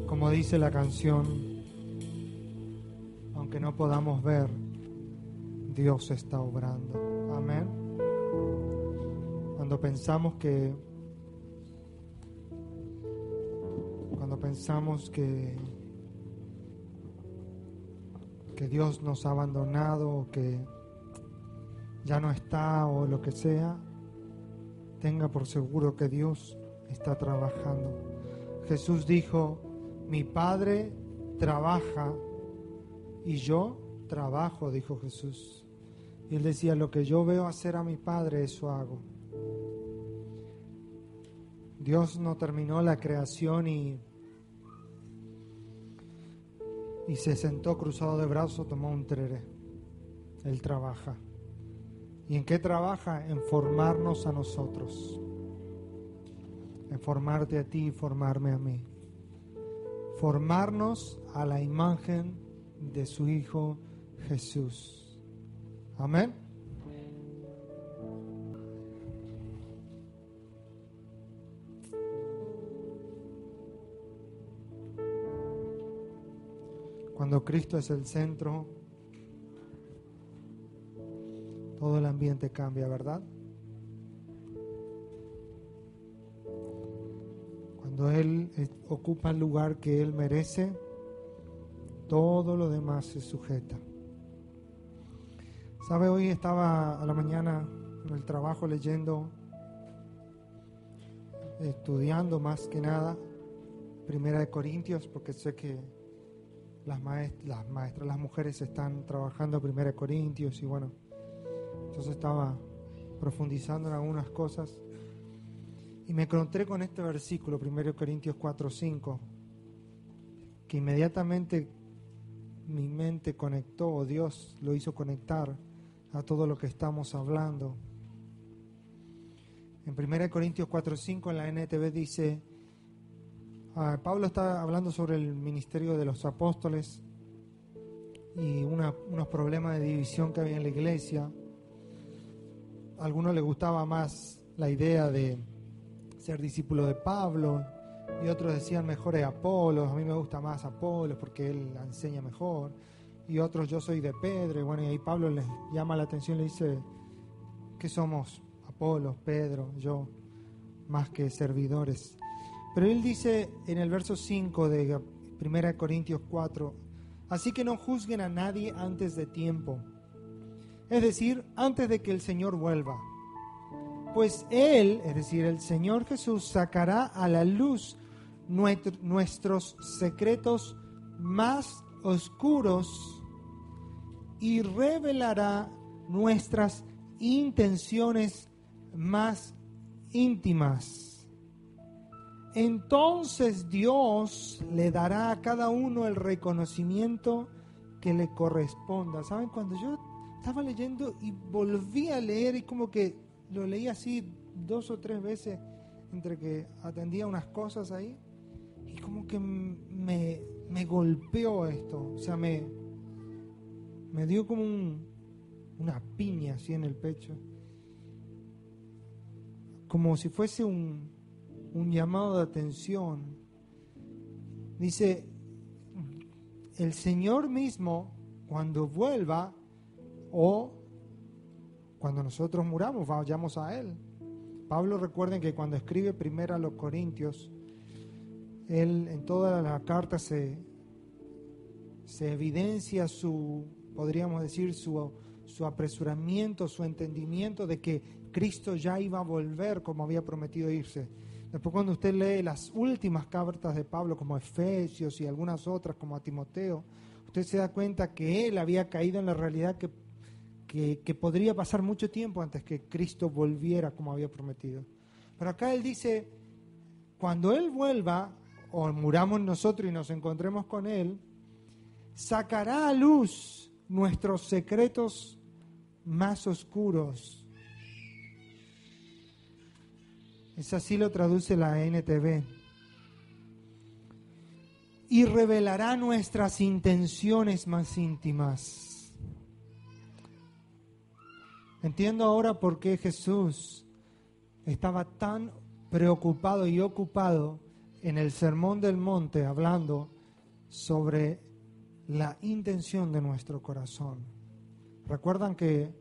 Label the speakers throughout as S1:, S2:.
S1: Como dice la canción, aunque no podamos ver, Dios está obrando. Amén. Cuando pensamos que Dios nos ha abandonado o que ya no está o lo que sea, tenga por seguro que Dios está trabajando. Jesús dijo: mi Padre trabaja y yo trabajo, dijo Jesús. Y él decía: lo que yo veo hacer a mi Padre, eso hago. Dios no terminó la creación y se sentó cruzado de brazos, tomó un tereré. Él trabaja. ¿Y en qué trabaja? En formarnos a nosotros, en formarte a ti y formarme a mí, formarnos a la imagen de su Hijo Jesús. Amén. Cuando Cristo es el centro, todo el ambiente cambia, ¿verdad? Cuando Él ocupa el lugar que Él merece, todo lo demás se sujeta. ¿Sabe? Hoy estaba a la mañana en el trabajo leyendo, estudiando más que nada, Primera de Corintios, porque sé que las maestras, las mujeres están trabajando Primera de Corintios y bueno, entonces estaba profundizando en algunas cosas y me encontré con este versículo, 1 Corintios 4:5, que inmediatamente mi mente conectó, o Dios lo hizo conectar a todo lo que estamos hablando. En 1 Corintios 4:5 en la NTV dice, Pablo está hablando sobre el ministerio de los apóstoles y unos problemas de división que había en la iglesia. A algunos les gustaba más la idea de ser discípulo de Pablo y otros decían mejor es Apolos. A mí me gusta más Apolos porque él enseña mejor, y otros yo soy de Pedro. Y bueno, y ahí Pablo les llama la atención, le dice: ¿qué somos? Apolos, Pedro, yo, más que servidores. Pero él dice en el verso 5 de 1 Corintios 4: así que no juzguen a nadie antes de tiempo, es decir, antes de que el Señor vuelva. Pues Él, es decir, el Señor Jesús, sacará a la luz nuestros secretos más oscuros y revelará nuestras intenciones más íntimas. Entonces Dios le dará a cada uno el reconocimiento que le corresponda. ¿Saben? Cuando yo estaba leyendo y volví a leer y como que lo leí así 2 o 3 veces entre que atendía unas cosas ahí, y como que me golpeó esto, o sea, me dio como una piña así en el pecho, como si fuese un llamado de atención. Dice, el Señor mismo, cuando vuelva o cuando nosotros muramos, vayamos a Él. Pablo, recuerden que cuando escribe primero a los Corintios, él en toda la carta se evidencia podríamos decir, su apresuramiento, su entendimiento de que Cristo ya iba a volver como había prometido irse. Después, cuando usted lee las últimas cartas de Pablo, como Efesios y algunas otras, como a Timoteo, usted se da cuenta que él había caído en la realidad que podría pasar mucho tiempo antes que Cristo volviera como había prometido. Pero acá él dice, cuando Él vuelva, o muramos nosotros y nos encontremos con Él, sacará a luz nuestros secretos más oscuros. Es así lo traduce la NTV. Y revelará nuestras intenciones más íntimas. Entiendo ahora por qué Jesús estaba tan preocupado y ocupado en el Sermón del Monte hablando sobre la intención de nuestro corazón. ¿Recuerdan que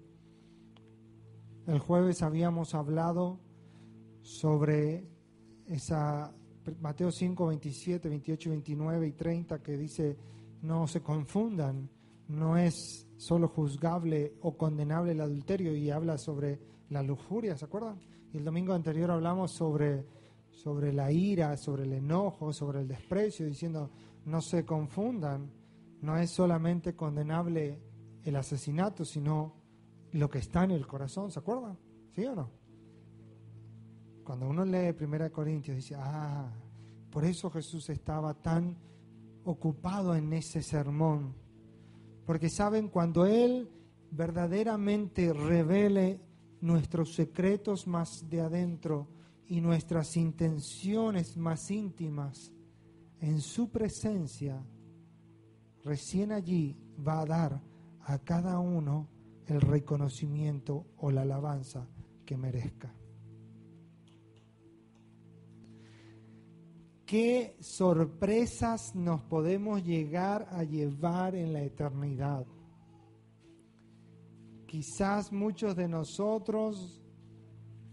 S1: el jueves habíamos hablado sobre esa Mateo 5, 27, 28, 29 y 30 que dice: no se confundan, no es solo juzgable o condenable el adulterio, y habla sobre la lujuria, ¿se acuerdan? Y el domingo anterior hablamos sobre la ira, sobre el enojo, sobre el desprecio, diciendo: no se confundan, no es solamente condenable el asesinato, sino lo que está en el corazón, ¿se acuerdan? ¿Sí o no? Cuando uno lee 1 Corintios dice: por eso Jesús estaba tan ocupado en ese sermón, porque saben, cuando Él verdaderamente revele nuestros secretos más de adentro y nuestras intenciones más íntimas en su presencia, recién allí va a dar a cada uno el reconocimiento o la alabanza que merezca. ¿Qué sorpresas nos podemos llegar a llevar en la eternidad? Quizás muchos de nosotros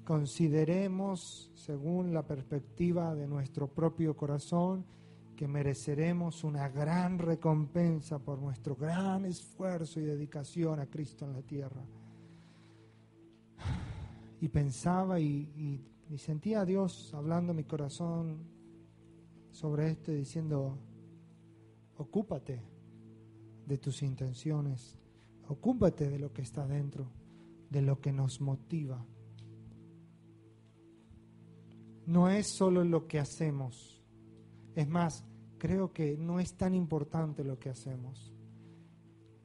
S1: consideremos, según la perspectiva de nuestro propio corazón, que mereceremos una gran recompensa por nuestro gran esfuerzo y dedicación a Cristo en la tierra. Y pensaba y sentía a Dios hablando en mi corazón sobre esto, diciendo: ocúpate de tus intenciones, ocúpate de lo que está dentro, de lo que nos motiva. No es solo lo que hacemos. Es más, creo que no es tan importante lo que hacemos.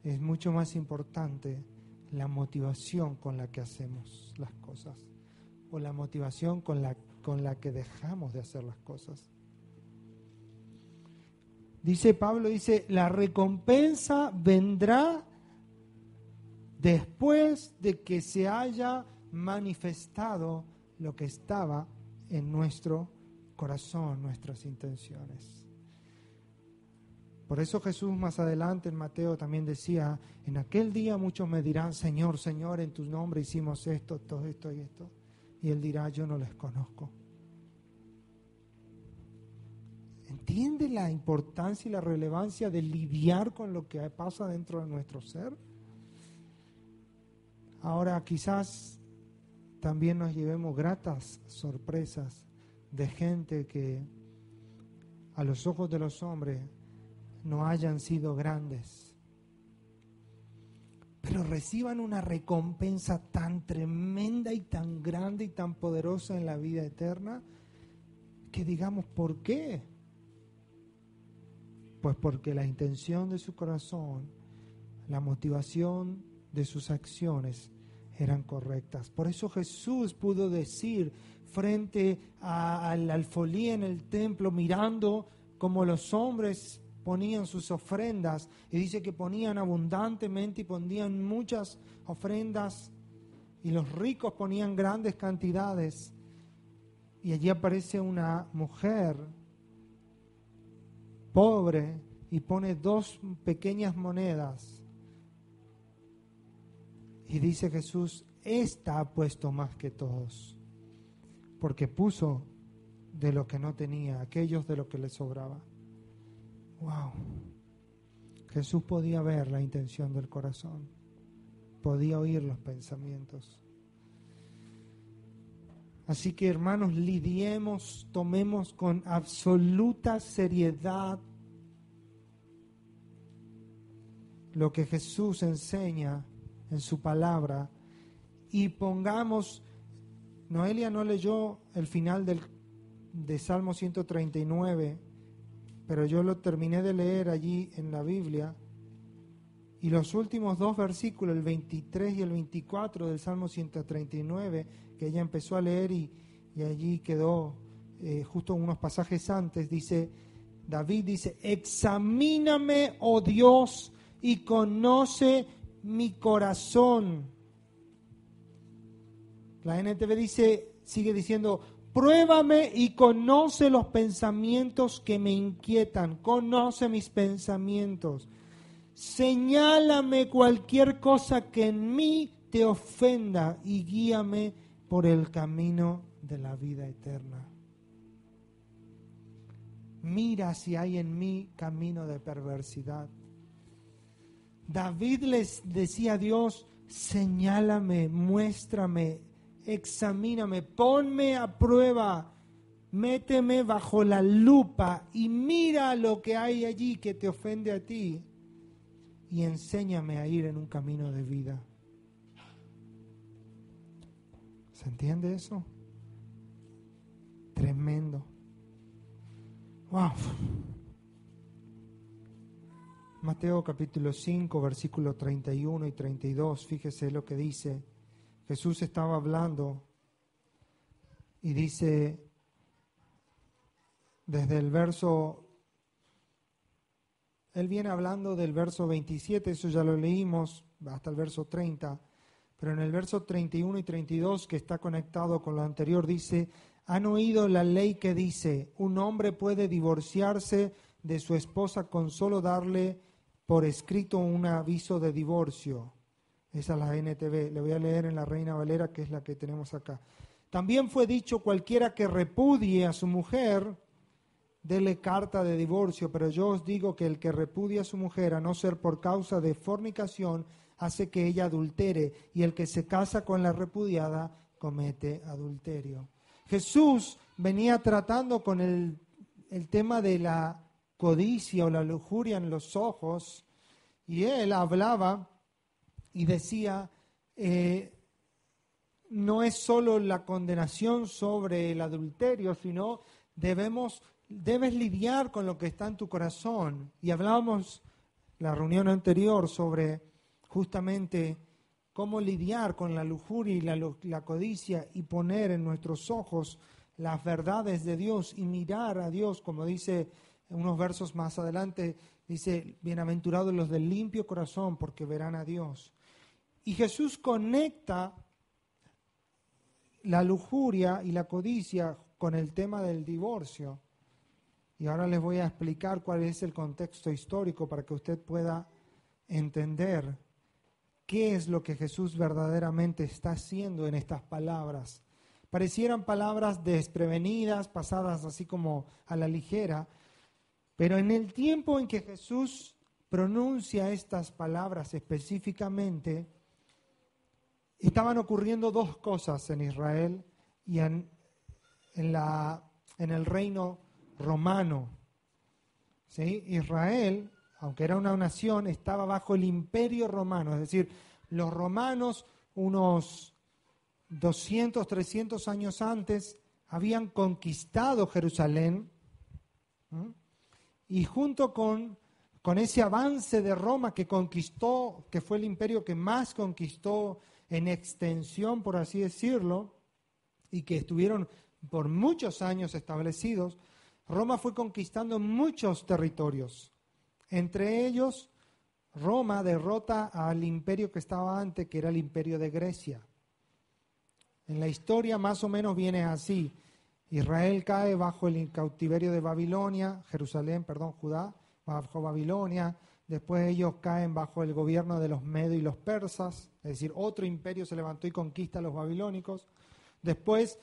S1: Es mucho más importante la motivación con la que hacemos las cosas, o la motivación con la que dejamos de hacer las cosas. Dice Pablo, la recompensa vendrá después de que se haya manifestado lo que estaba en nuestro corazón, nuestras intenciones. Por eso Jesús más adelante en Mateo también decía: en aquel día muchos me dirán: Señor, Señor, en tu nombre hicimos esto, todo esto y esto. Y Él dirá: yo no les conozco. ¿Entiende la importancia y la relevancia de lidiar con lo que pasa dentro de nuestro ser? Ahora, quizás también nos llevemos gratas sorpresas de gente que a los ojos de los hombres no hayan sido grandes, pero reciban una recompensa tan tremenda y tan grande y tan poderosa en la vida eterna, que digamos: ¿por qué? Pues porque la intención de su corazón, la motivación de sus acciones eran correctas. Por eso Jesús pudo decir frente al alfolí en el templo, mirando cómo los hombres ponían sus ofrendas, y dice que ponían abundantemente y ponían muchas ofrendas, y los ricos ponían grandes cantidades, y allí aparece una mujer pobre y pone 2 pequeñas monedas, y dice Jesús: esta ha puesto más que todos, porque puso de lo que no tenía, aquellos de lo que le sobraba. Wow. Jesús podía ver la intención del corazón, podía oír los pensamientos. Así que, hermanos, lidiemos, tomemos con absoluta seriedad lo que Jesús enseña en su palabra, y pongamos, Noelia no leyó el final de Salmo 139, pero yo lo terminé de leer allí en la Biblia, y los últimos 2 versículos, el 23 y el 24 del Salmo 139, que ella empezó a leer y allí quedó justo unos pasajes antes, David dice: examíname, oh Dios, y conoce mi corazón. La NTV sigue diciendo: Pruébame y conoce los pensamientos que me inquietan. Conoce mis pensamientos. Señálame cualquier cosa que en mí te ofenda y guíame por el camino de la vida eterna. Mira si hay en mí camino de perversidad. David les decía a Dios, señálame, muéstrame, examíname, ponme a prueba, méteme bajo la lupa y mira lo que hay allí que te ofende a ti y enséñame a ir en un camino de vida. ¿Se entiende eso? Tremendo. Wow. Mateo capítulo 5, versículos 31 y 32, fíjese lo que dice. Jesús estaba hablando y dice desde el verso, él viene hablando del verso 27, eso ya lo leímos, hasta el verso 30, pero en el verso 31 y 32, que está conectado con lo anterior, dice, ¿han oído la ley que dice, un hombre puede divorciarse de su esposa con solo darle por escrito un aviso de divorcio? Esa es la NTV, le voy a leer en la Reina Valera, que es la que tenemos acá. También fue dicho, cualquiera que repudie a su mujer, dele carta de divorcio, pero yo os digo que el que repudia a su mujer, a no ser por causa de fornicación, hace que ella adultere, y el que se casa con la repudiada comete adulterio. Jesús venía tratando con el tema de la codicia o la lujuria en los ojos, y él hablaba y decía, no es solo la condenación sobre el adulterio, sino debes lidiar con lo que está en tu corazón. Y hablábamos la reunión anterior sobre justamente cómo lidiar con la lujuria y la codicia y poner en nuestros ojos las verdades de Dios y mirar a Dios, como dice unos versos más adelante, dice, bienaventurados los del limpio corazón, porque verán a Dios. Y Jesús conecta la lujuria y la codicia con el tema del divorcio. Y ahora les voy a explicar cuál es el contexto histórico para que usted pueda entender qué es lo que Jesús verdaderamente está haciendo en estas palabras. Parecieran palabras desprevenidas, pasadas así como a la ligera, pero en el tiempo en que Jesús pronuncia estas palabras específicamente, estaban ocurriendo dos cosas en Israel y en el reino romano. ¿Sí? Israel, aunque era una nación, estaba bajo el imperio romano, es decir, los romanos unos 200, 300 años antes habían conquistado Jerusalén. Y junto con ese avance de Roma que conquistó, que fue el imperio que más conquistó en extensión, por así decirlo, y que estuvieron por muchos años establecidos, Roma fue conquistando muchos territorios. Entre ellos, Roma derrota al imperio que estaba antes, que era el imperio de Grecia. En la historia más o menos viene así. Israel cae bajo el cautiverio de Babilonia, Judá, bajo Babilonia. Después ellos caen bajo el gobierno de los medos y los persas, es decir, otro imperio se levantó y conquista a los babilónicos. Después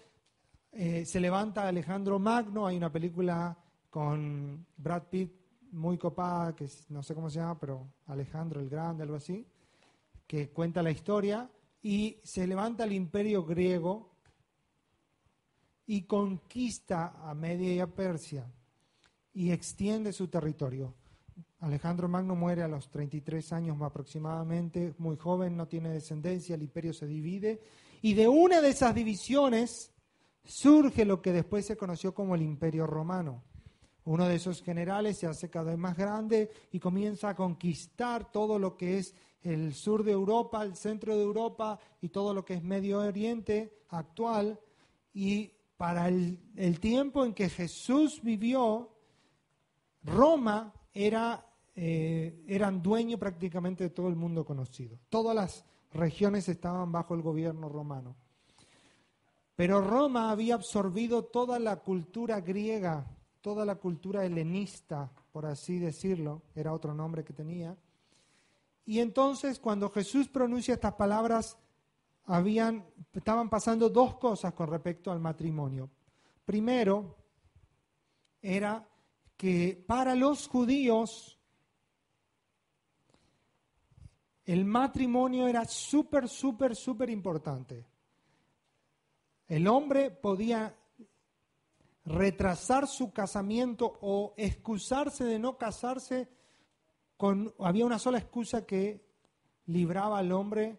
S1: se levanta Alejandro Magno, hay una película con Brad Pitt muy copada, que no sé cómo se llama, pero Alejandro el Grande, algo así, que cuenta la historia, y se levanta el imperio griego y conquista a Media y a Persia y extiende su territorio. Alejandro Magno muere a los 33 años aproximadamente, muy joven, no tiene descendencia, el imperio se divide y de una de esas divisiones surge lo que después se conoció como el Imperio Romano. Uno de esos generales se hace cada vez más grande y comienza a conquistar todo lo que es el sur de Europa, el centro de Europa y todo lo que es Medio Oriente actual. Y para el tiempo en que Jesús vivió, Roma eran dueños prácticamente de todo el mundo conocido. Todas las regiones estaban bajo el gobierno romano. Pero Roma había absorbido toda la cultura griega, toda la cultura helenista, por así decirlo, era otro nombre que tenía. Y entonces cuando Jesús pronuncia estas palabras, estaban pasando dos cosas con respecto al matrimonio. Primero, era que para los judíos el matrimonio era súper importante. El hombre podía retrasar su casamiento o excusarse de no casarse. Había una sola excusa que libraba al hombre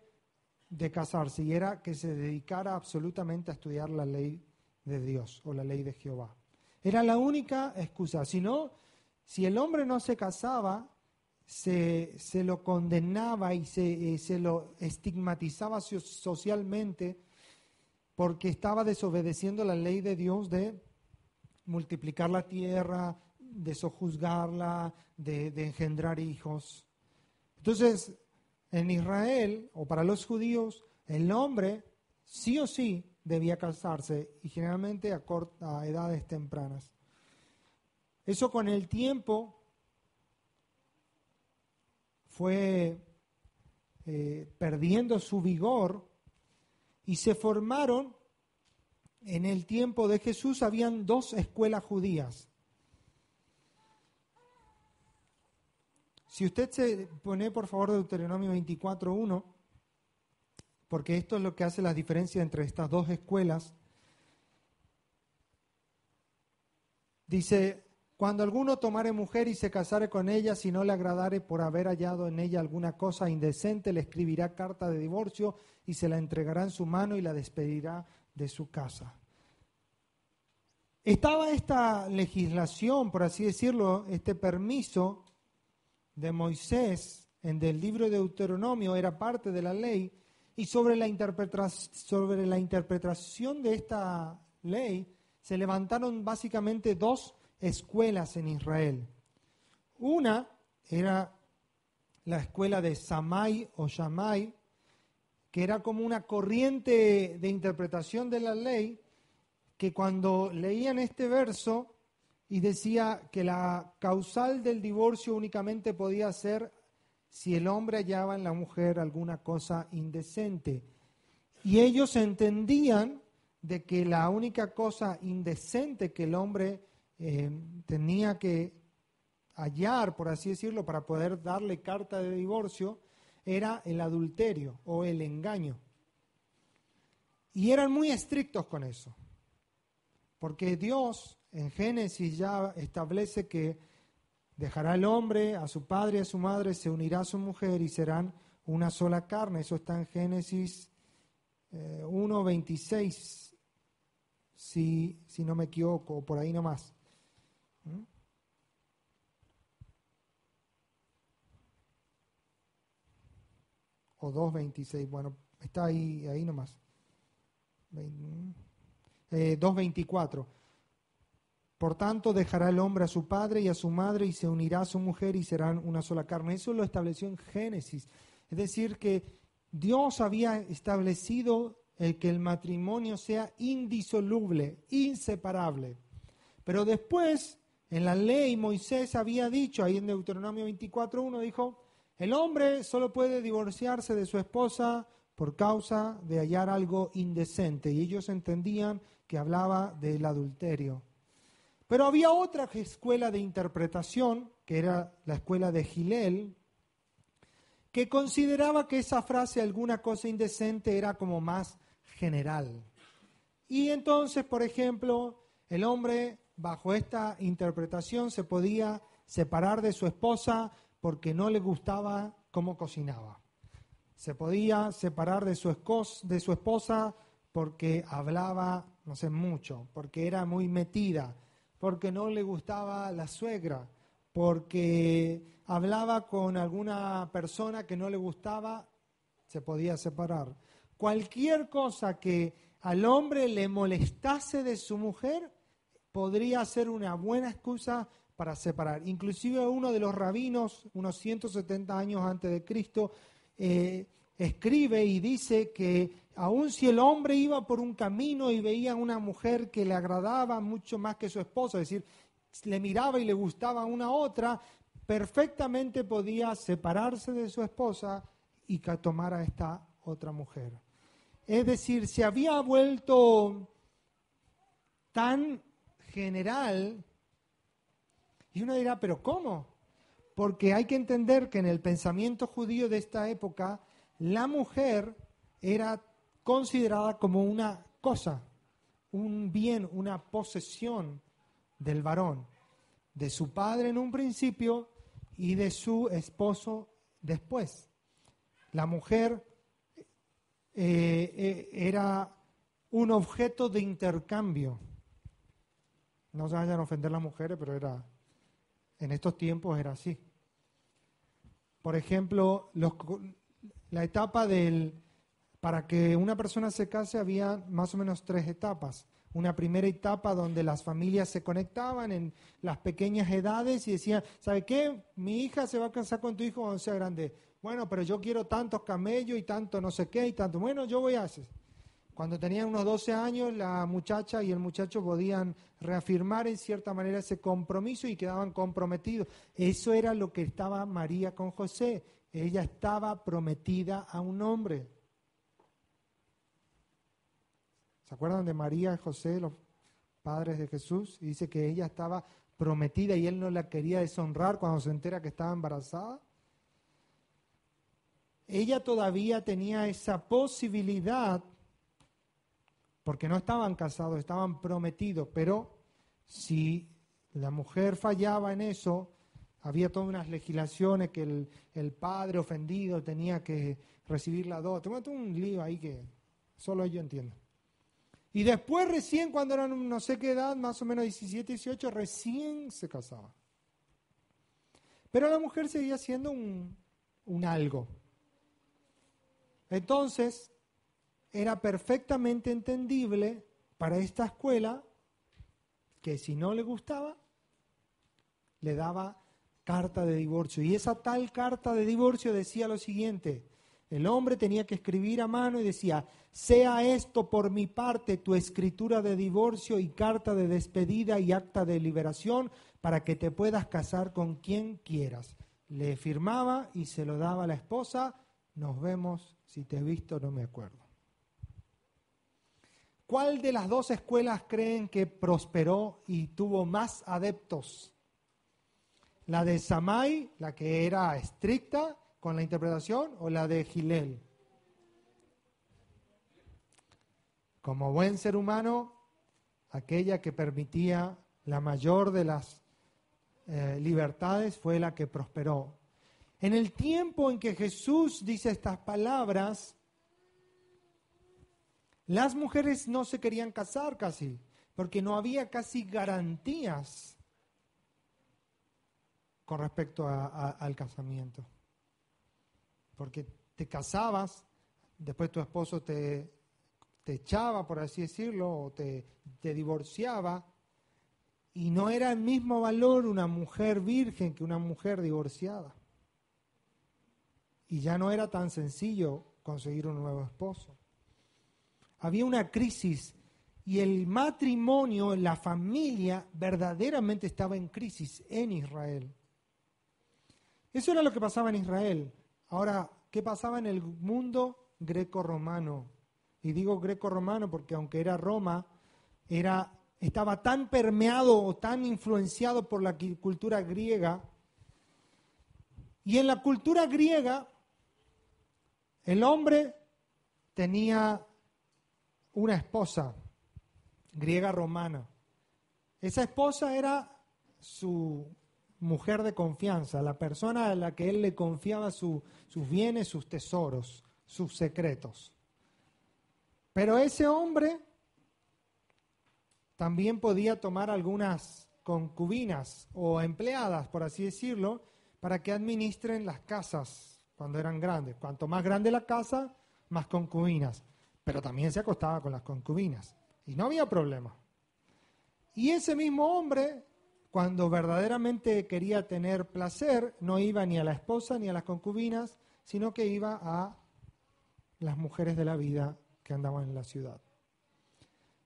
S1: de casarse, y era que se dedicara absolutamente a estudiar la ley de Dios o la ley de Jehová. Era la única excusa. Si el hombre no se casaba, se lo condenaba y se lo estigmatizaba socialmente, porque estaba desobedeciendo la ley de Dios de multiplicar la tierra, de sojuzgarla, de engendrar hijos. Entonces, en Israel, o para los judíos, el hombre sí o sí debía casarse, y generalmente a edades tempranas. Eso con el tiempo fue perdiendo su vigor, y se formaron, en el tiempo de Jesús, habían dos escuelas judías. Si usted se pone, por favor, Deuteronomio 24:1, porque esto es lo que hace la diferencia entre estas dos escuelas. Dice: cuando alguno tomare mujer y se casare con ella, si no le agradare por haber hallado en ella alguna cosa indecente, le escribirá carta de divorcio y se la entregará en su mano y la despedirá de su casa. Estaba esta legislación, por así decirlo, este permiso de Moisés del libro de Deuteronomio, era parte de la ley, y sobre la interpretación de esta ley se levantaron básicamente dos escuelas en Israel. Una era la escuela de Shammai o Shammai, que era como una corriente de interpretación de la ley, que cuando leían este verso y decía que la causal del divorcio únicamente podía ser si el hombre hallaba en la mujer alguna cosa indecente. Y ellos entendían de que la única cosa indecente que el hombre tenía que hallar, por así decirlo, para poder darle carta de divorcio, era el adulterio o el engaño. Y eran muy estrictos con eso, porque Dios en Génesis ya establece que dejará el hombre a su padre y a su madre, se unirá a su mujer y serán una sola carne. Eso está en Génesis 1:26, si no me equivoco, por ahí nomás. O 2:26, bueno, está ahí nomás. 2:24. Por tanto, dejará el hombre a su padre y a su madre y se unirá a su mujer y serán una sola carne. Eso lo estableció en Génesis. Es decir, que Dios había establecido que el matrimonio sea indisoluble, inseparable. Pero después, en la ley, Moisés había dicho, ahí en Deuteronomio 24:1, dijo: el hombre solo puede divorciarse de su esposa por causa de hallar algo indecente. Y ellos entendían que hablaba del adulterio. Pero había otra escuela de interpretación, que era la escuela de Hillel, que consideraba que esa frase, alguna cosa indecente, era como más general. Y entonces, por ejemplo, el hombre, bajo esta interpretación, se podía separar de su esposa porque no le gustaba cómo cocinaba. Se podía separar de su esposa porque hablaba, no sé, mucho, porque era muy metida, porque no le gustaba la suegra, porque hablaba con alguna persona que no le gustaba, se podía separar. Cualquier cosa que al hombre le molestase de su mujer podría ser una buena excusa para separar. Inclusive uno de los rabinos, unos 170 años antes de Cristo, escribe y dice que Aun si el hombre iba por un camino y veía a una mujer que le agradaba mucho más que su esposa, es decir, le miraba y le gustaba a una otra, perfectamente podía separarse de su esposa y tomar a esta otra mujer. Es decir, se había vuelto tan general, y uno dirá, ¿pero cómo? Porque hay que entender que en el pensamiento judío de esta época, la mujer era considerada como una cosa, un bien, una posesión del varón, de su padre en un principio y de su esposo después. La mujer era un objeto de intercambio. No se vayan a ofender las mujeres, pero en estos tiempos era así. Por ejemplo, la etapa para que una persona se case había más o menos 3 etapas. Una primera etapa donde las familias se conectaban en las pequeñas edades y decían, ¿sabe qué? Mi hija se va a casar con tu hijo cuando sea grande. Bueno, pero yo quiero tantos camellos y tanto no sé qué y tanto. Bueno, yo voy a hacer. Cuando tenían unos 12 años, la muchacha y el muchacho podían reafirmar en cierta manera ese compromiso y quedaban comprometidos. Eso era lo que estaba María con José. Ella estaba prometida a un hombre. ¿Se acuerdan de María y José, los padres de Jesús? Y dice que ella estaba prometida y él no la quería deshonrar cuando se entera que estaba embarazada. Ella todavía tenía esa posibilidad, porque no estaban casados, estaban prometidos, pero si la mujer fallaba en eso, había todas unas legislaciones que el padre ofendido tenía que recibir la dote. Bueno, un lío ahí que solo yo entiendo. Y después recién, cuando eran no sé qué edad, más o menos 17, 18, recién se casaba. Pero la mujer seguía siendo un algo. Entonces, era perfectamente entendible para esta escuela que si no le gustaba, le daba carta de divorcio. Y esa tal carta de divorcio decía lo siguiente: el hombre tenía que escribir a mano y decía, sea esto por mi parte tu escritura de divorcio y carta de despedida y acta de liberación para que te puedas casar con quien quieras. Le firmaba y se lo daba a la esposa. Nos vemos, si te he visto no me acuerdo. ¿Cuál de las 2 escuelas creen que prosperó y tuvo más adeptos? ¿La de Shammai, la que era estricta con la interpretación, o la de Hillel? Como buen ser humano, aquella que permitía la mayor de las libertades fue la que prosperó. En el tiempo en que Jesús dice estas palabras, las mujeres no se querían casar casi, porque no había casi garantías con respecto al casamiento. Porque te casabas, después tu esposo te echaba, por así decirlo, o te divorciaba, y no era el mismo valor una mujer virgen que una mujer divorciada. Y ya no era tan sencillo conseguir un nuevo esposo. Había una crisis y el matrimonio, la familia, verdaderamente estaba en crisis en Israel. Eso era lo que pasaba en Israel. Ahora, ¿qué pasaba en el mundo greco-romano? Y digo greco-romano porque aunque era Roma, estaba tan permeado o tan influenciado por la cultura griega. Y en la cultura griega, el hombre tenía una esposa griega romana. Esa esposa era su mujer de confianza, la persona a la que él le confiaba sus bienes, sus tesoros, sus secretos. Pero ese hombre también podía tomar algunas concubinas o empleadas, por así decirlo, para que administren las casas cuando eran grandes. Cuanto más grande la casa, más concubinas. Pero también se acostaba con las concubinas. Y no había problema. Y ese mismo hombre, cuando verdaderamente quería tener placer, no iba ni a la esposa ni a las concubinas, sino que iba a las mujeres de la vida que andaban en la ciudad.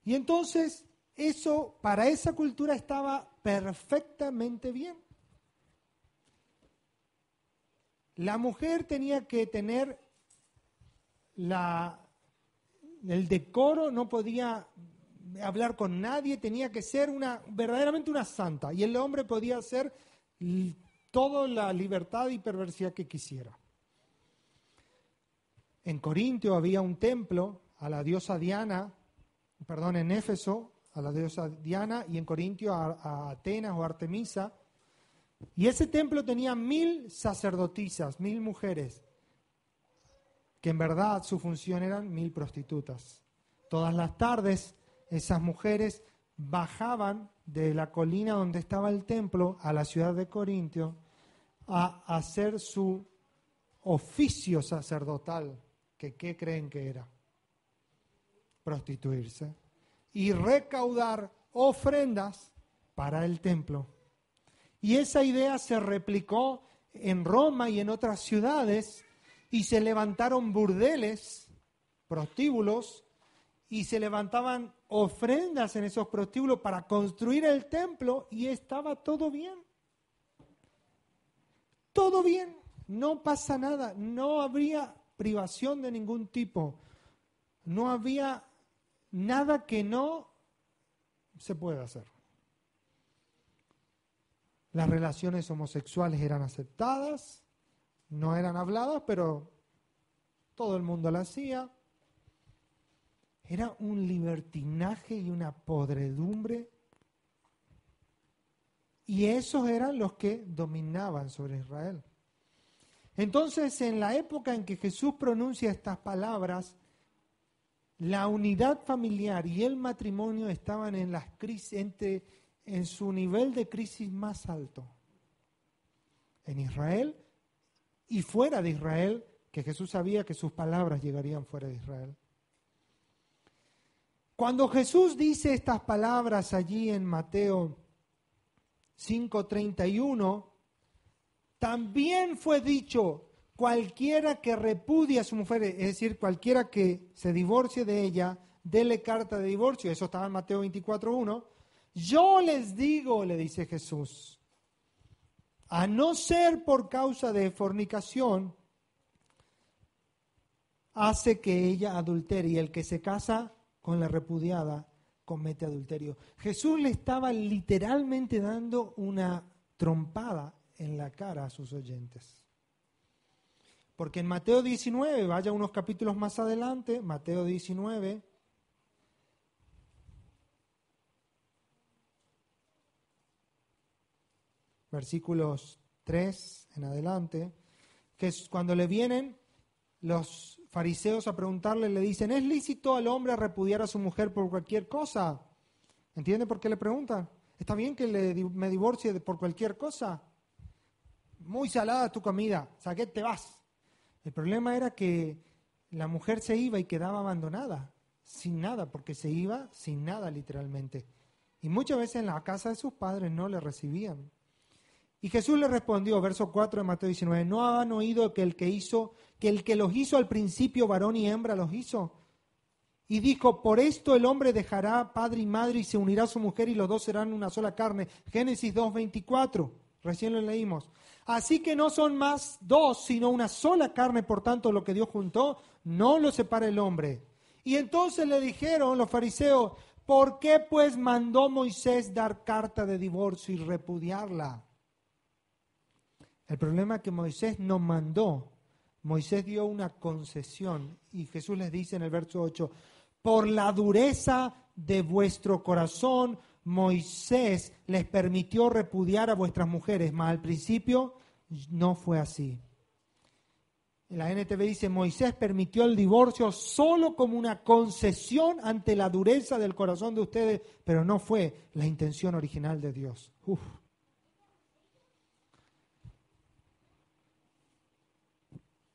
S1: Y entonces eso para esa cultura estaba perfectamente bien. La mujer tenía que tener el decoro, no podía hablar con nadie, tenía que ser verdaderamente una santa. Y el hombre podía hacer toda la libertad y perversidad que quisiera. En Corintio había un templo a la diosa Diana, en Éfeso a la diosa Diana, y en Corintio a Atenas o Artemisa. Y ese templo tenía 1000 sacerdotisas, 1000 mujeres, que en verdad su función eran 1000 prostitutas. Todas las tardes esas mujeres bajaban de la colina donde estaba el templo a la ciudad de Corintio a hacer su oficio sacerdotal, que ¿qué creen que era? Prostituirse y recaudar ofrendas para el templo. Y esa idea se replicó en Roma y en otras ciudades, y se levantaron burdeles, prostíbulos, y se levantaban ofrendas en esos prostíbulos para construir el templo, y estaba todo bien. Todo bien, no pasa nada, no habría privación de ningún tipo, no había nada que no se pueda hacer. Las relaciones homosexuales eran aceptadas, no eran habladas, pero todo el mundo las hacía. Era un libertinaje y una podredumbre. Y esos eran los que dominaban sobre Israel. Entonces, en la época en que Jesús pronuncia estas palabras, la unidad familiar y el matrimonio estaban en las crisis, en su nivel de crisis más alto. En Israel y fuera de Israel, que Jesús sabía que sus palabras llegarían fuera de Israel. Cuando Jesús dice estas palabras allí en Mateo 5:31, también fue dicho: cualquiera que repudie a su mujer, es decir, cualquiera que se divorcie de ella, dele carta de divorcio. Eso estaba en Mateo 24:1. Yo les digo, le dice Jesús, a no ser por causa de fornicación, hace que ella adultere, y el que se casa con la repudiada comete adulterio. Jesús le estaba literalmente dando una trompada en la cara a sus oyentes. Porque en Mateo 19, vaya unos capítulos más adelante, Mateo 19, versículos 3 en adelante, que es cuando le vienen los fariseos a preguntarle, le dicen: ¿es lícito al hombre repudiar a su mujer por cualquier cosa? ¿Entiende por qué le preguntan? ¿Está bien que me divorcie por cualquier cosa? Muy salada tu comida, o sea, ¿qué te vas? El problema era que la mujer se iba y quedaba abandonada, sin nada, porque se iba sin nada literalmente. Y muchas veces en la casa de sus padres no le recibían. Y Jesús le respondió, verso 4 de Mateo 19, ¿no han oído que el que los hizo al principio varón y hembra los hizo? Y dijo, por esto el hombre dejará padre y madre y se unirá a su mujer y los dos serán una sola carne. Génesis 2:24, recién lo leímos. Así que no son más dos, sino una sola carne, por tanto lo que Dios juntó, no lo separa el hombre. Y entonces le dijeron los fariseos, ¿por qué pues mandó Moisés dar carta de divorcio y repudiarla? El problema es que Moisés no mandó, Moisés dio una concesión, y Jesús les dice en el verso 8, por la dureza de vuestro corazón, Moisés les permitió repudiar a vuestras mujeres, mas al principio no fue así. La NTV dice, Moisés permitió el divorcio solo como una concesión ante la dureza del corazón de ustedes, pero no fue la intención original de Dios.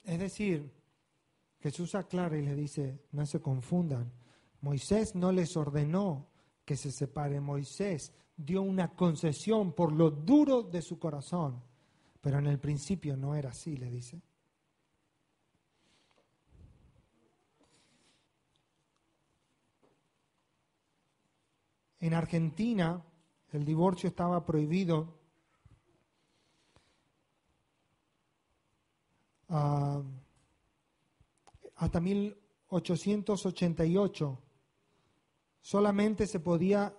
S1: Es decir, Jesús aclara y le dice, no se confundan, Moisés no les ordenó que se separen, Moisés dio una concesión por lo duro de su corazón, pero en el principio no era así, le dice. En Argentina el divorcio estaba prohibido hasta 1888. Solamente se podía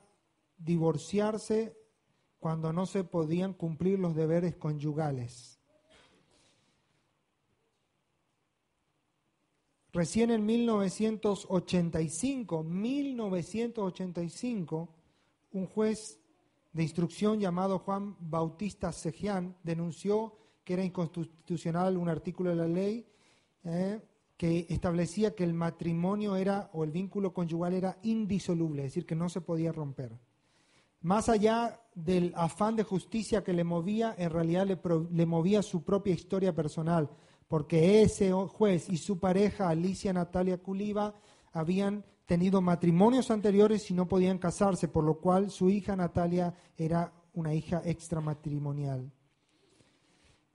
S1: divorciarse cuando no se podían cumplir los deberes conyugales. Recién en 1985, un juez de instrucción llamado Juan Bautista Cejian denunció que era inconstitucional un artículo de la ley que establecía que el matrimonio o el vínculo conyugal era indisoluble, es decir, que no se podía romper. Más allá del afán de justicia que le movía, en realidad le movía su propia historia personal, porque ese juez y su pareja, Alicia Natalia Culiva, habían tenido matrimonios anteriores y no podían casarse, por lo cual su hija Natalia era una hija extramatrimonial.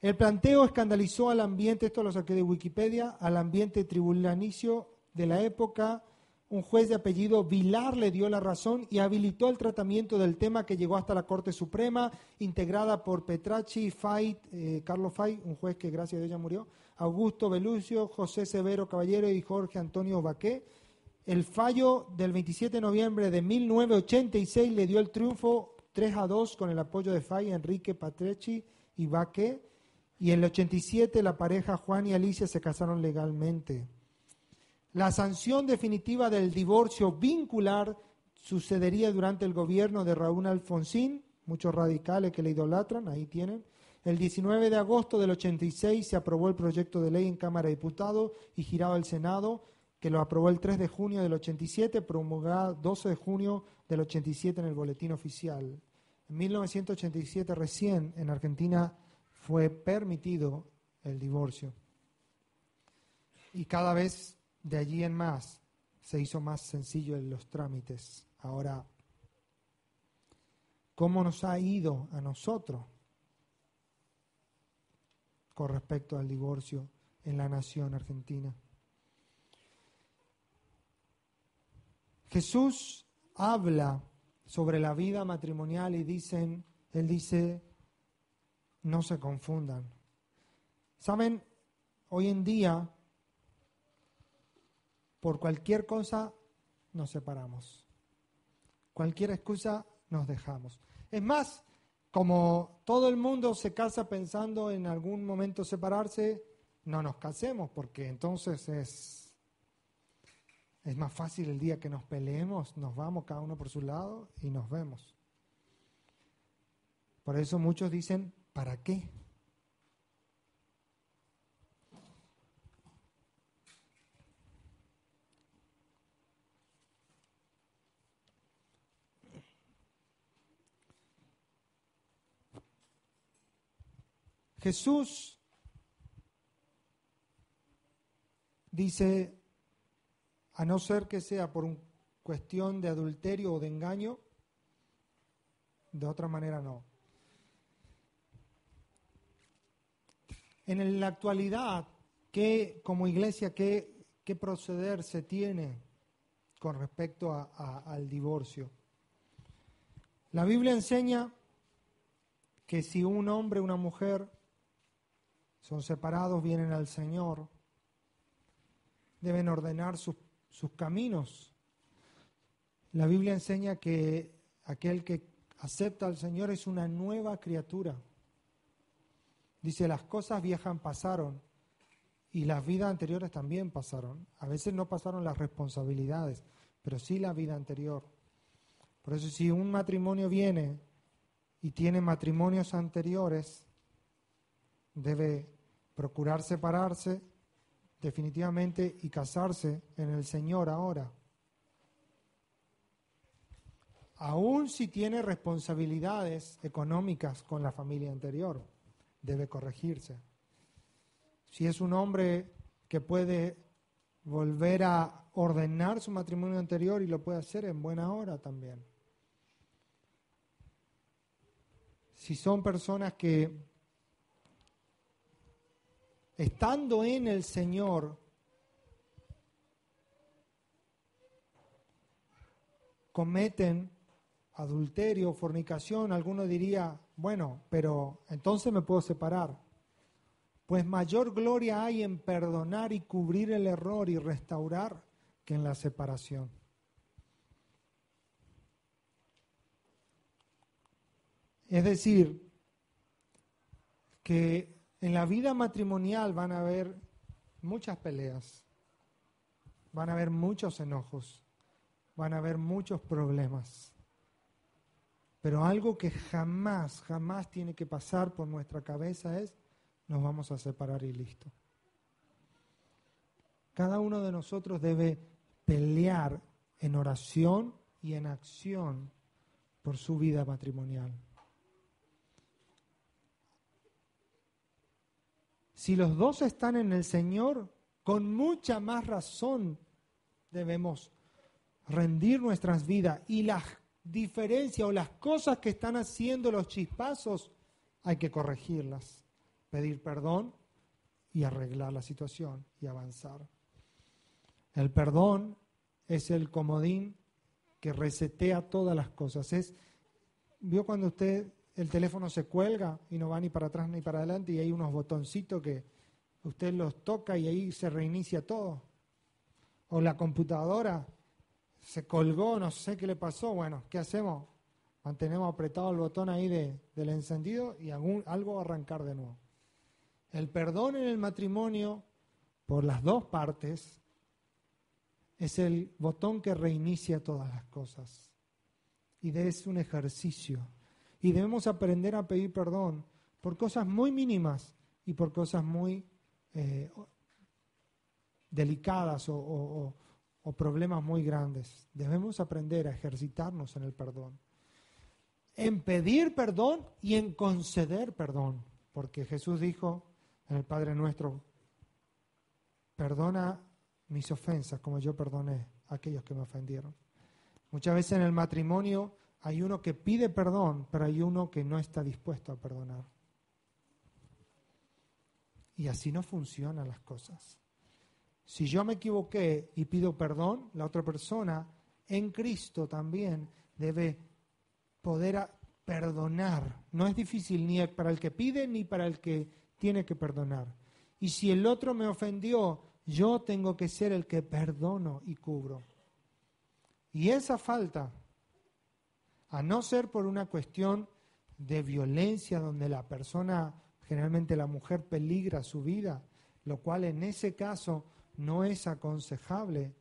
S1: El planteo escandalizó al ambiente, esto lo saqué de Wikipedia, al ambiente tribunalicio de la época. Un juez de apellido Vilar le dio la razón y habilitó el tratamiento del tema, que llegó hasta la Corte Suprema, integrada por Petracci, Carlos Fay, un juez que gracias a Dios ya murió, Augusto Belucio, José Severo Caballero y Jorge Antonio Baqué. El fallo del 27 de noviembre de 1986 le dio el triunfo 3-2 con el apoyo de Fay, Enrique Petracci y Baqué. Y en el 87 la pareja Juan y Alicia se casaron legalmente. La sanción definitiva del divorcio vincular sucedería durante el gobierno de Raúl Alfonsín, muchos radicales que le idolatran, ahí tienen. El 19 de agosto del 86 se aprobó el proyecto de ley en Cámara de Diputados y girado al Senado, que lo aprobó el 3 de junio del 87, promulgado 12 de junio del 87 en el Boletín Oficial. En 1987 recién en Argentina fue permitido el divorcio. Y cada vez de allí en más se hizo más sencillo en los trámites. Ahora, ¿cómo nos ha ido a nosotros con respecto al divorcio en la nación argentina? Jesús habla sobre la vida matrimonial y Él dice, no se confundan. ¿Saben? Hoy en día, por cualquier cosa nos separamos. Cualquier excusa nos dejamos. Es más, como todo el mundo se casa pensando en algún momento separarse, no nos casemos, porque entonces es más fácil el día que nos peleemos, nos vamos cada uno por su lado y nos vemos. Por eso muchos dicen, ¿para qué? Jesús dice, a no ser que sea por una cuestión de adulterio o de engaño, de otra manera no. En la actualidad, como iglesia, ¿qué proceder se tiene con respecto al divorcio? La Biblia enseña que si un hombre y una mujer son separados, vienen al Señor, deben ordenar sus caminos. La Biblia enseña que aquel que acepta al Señor es una nueva criatura. Dice, las cosas viejas pasaron y las vidas anteriores también pasaron. A veces no pasaron las responsabilidades, pero sí la vida anterior. Por eso si un matrimonio viene y tiene matrimonios anteriores, debe procurar separarse definitivamente y casarse en el Señor ahora. Aún si tiene responsabilidades económicas con la familia anterior, debe corregirse. Si es un hombre que puede volver a ordenar su matrimonio anterior y lo puede hacer en buena hora también. Si son personas que, estando en el Señor, cometen adulterio, fornicación, alguno diría, bueno, pero entonces me puedo separar. Pues mayor gloria hay en perdonar y cubrir el error y restaurar que en la separación. Es decir, que en la vida matrimonial van a haber muchas peleas, van a haber muchos enojos, van a haber muchos problemas. Pero algo que jamás, jamás tiene que pasar por nuestra cabeza es, nos vamos a separar y listo. Cada uno de nosotros debe pelear en oración y en acción por su vida matrimonial. Si los dos están en el Señor, con mucha más razón debemos rendir nuestras vidas, y las diferencias o las cosas que están haciendo los chispazos hay que corregirlas, pedir perdón y arreglar la situación y avanzar. El perdón es el comodín que resetea todas las cosas. ¿Vio cuando el teléfono se cuelga y no va ni para atrás ni para adelante y hay unos botoncitos que usted los toca y ahí se reinicia todo? O la computadora se colgó, no sé qué le pasó. Bueno, ¿qué hacemos? Mantenemos apretado el botón ahí del encendido y algo va a arrancar de nuevo. El perdón en el matrimonio, por las dos partes, es el botón que reinicia todas las cosas. Y es un ejercicio. Y debemos aprender a pedir perdón por cosas muy mínimas y por cosas muy delicadas o problemas muy grandes. Debemos aprender a ejercitarnos en el perdón. En pedir perdón y en conceder perdón. Porque Jesús dijo en el Padre Nuestro, perdona mis ofensas como yo perdoné a aquellos que me ofendieron. Muchas veces en el matrimonio hay uno que pide perdón, pero hay uno que no está dispuesto a perdonar. Y así no funcionan las cosas. Si yo me equivoqué y pido perdón, la otra persona en Cristo también debe poder perdonar. No es difícil ni para el que pide ni para el que tiene que perdonar. Y si el otro me ofendió, yo tengo que ser el que perdono y cubro. Y esa falta, a no ser por una cuestión de violencia donde la persona, generalmente la mujer, peligra su vida, lo cual en ese caso no es aconsejable,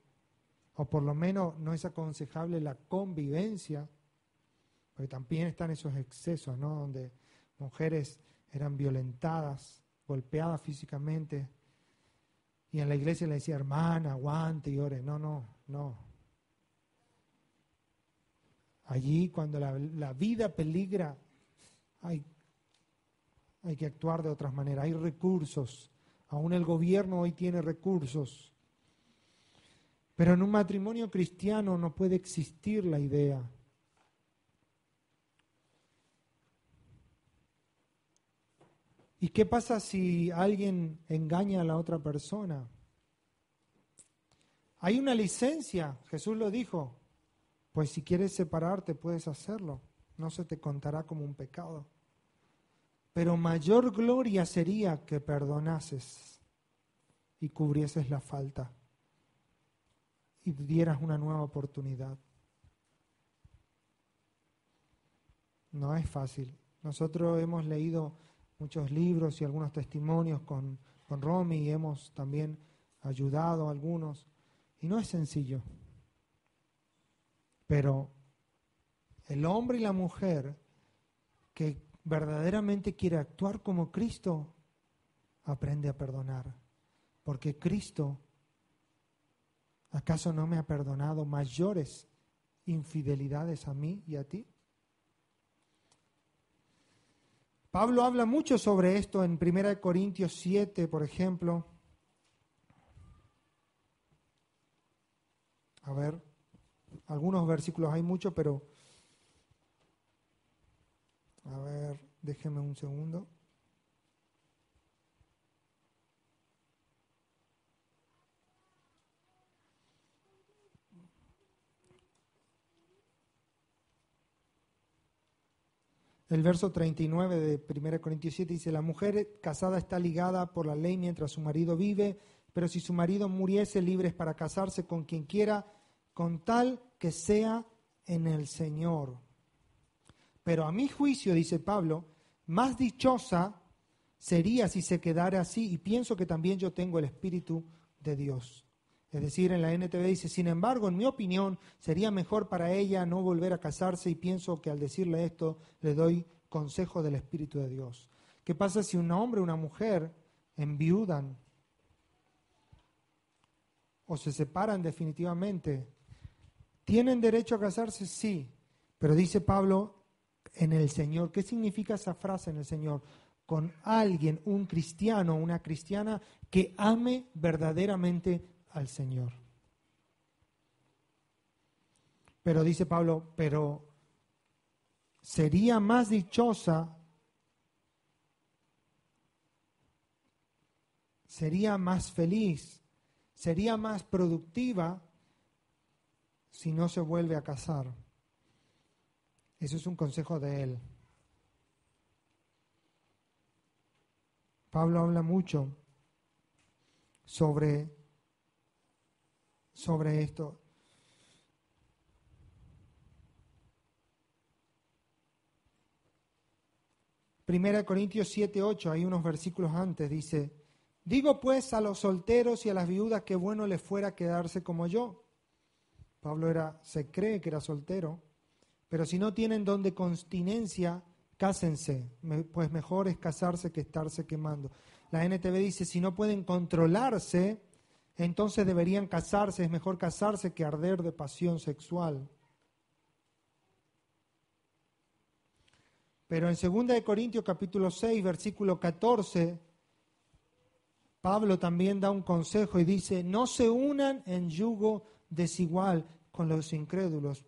S1: o por lo menos no es aconsejable la convivencia, porque también están esos excesos, ¿no? Donde mujeres eran violentadas, golpeadas físicamente, y en la iglesia le decía, hermana, aguante y ore. No. Allí cuando la vida peligra, hay que actuar de otras maneras. Hay recursos. Aún el gobierno hoy tiene recursos. Pero en un matrimonio cristiano no puede existir la idea. ¿Y qué pasa si alguien engaña a la otra persona? Hay una licencia, Jesús lo dijo. Pues si quieres separarte, puedes hacerlo. No se te contará como un pecado. Pero mayor gloria sería que perdonases y cubrieses la falta y dieras una nueva oportunidad. No es fácil. Nosotros hemos leído muchos libros y algunos testimonios con Romy y hemos también ayudado a algunos. Y no es sencillo. Pero el hombre y la mujer que verdaderamente quiere actuar como Cristo, aprende a perdonar. Porque Cristo, ¿acaso no me ha perdonado mayores infidelidades a mí y a ti? Pablo habla mucho sobre esto en 1 Corintios 7, por ejemplo. A ver, algunos versículos hay mucho, pero a ver, déjenme un segundo. El verso 39 de 1 Corintios 7 dice, la mujer casada está ligada por la ley mientras su marido vive, pero si su marido muriese, libre es para casarse con quien quiera, con tal que sea en el Señor. Pero a mi juicio, dice Pablo, más dichosa sería si se quedara así, y pienso que también yo tengo el Espíritu de Dios. Es decir, en la NTV dice, sin embargo, en mi opinión, sería mejor para ella no volver a casarse, y pienso que al decirle esto, le doy consejo del Espíritu de Dios. ¿Qué pasa si un hombre o una mujer enviudan o se separan definitivamente? ¿Tienen derecho a casarse? Sí, pero dice Pablo, en el Señor. ¿Qué significa esa frase, en el Señor? Con alguien, un cristiano, una cristiana que ame verdaderamente al Señor. Pero dice Pablo, pero sería más dichosa, sería más feliz, sería más productiva si no se vuelve a casar. Eso es un consejo de él. Pablo habla mucho sobre esto. Primera Corintios 7:8, hay unos versículos antes, dice, digo pues a los solteros y a las viudas que bueno les fuera quedarse como yo. Pablo se cree que era soltero, pero si no tienen don de continencia, cásense, pues mejor es casarse que estarse quemando. La NTV dice, si no pueden controlarse, entonces deberían casarse, es mejor casarse que arder de pasión sexual. Pero en 2 Corintios capítulo 6, versículo 14, Pablo también da un consejo y dice, no se unan en yugo desigual con los incrédulos,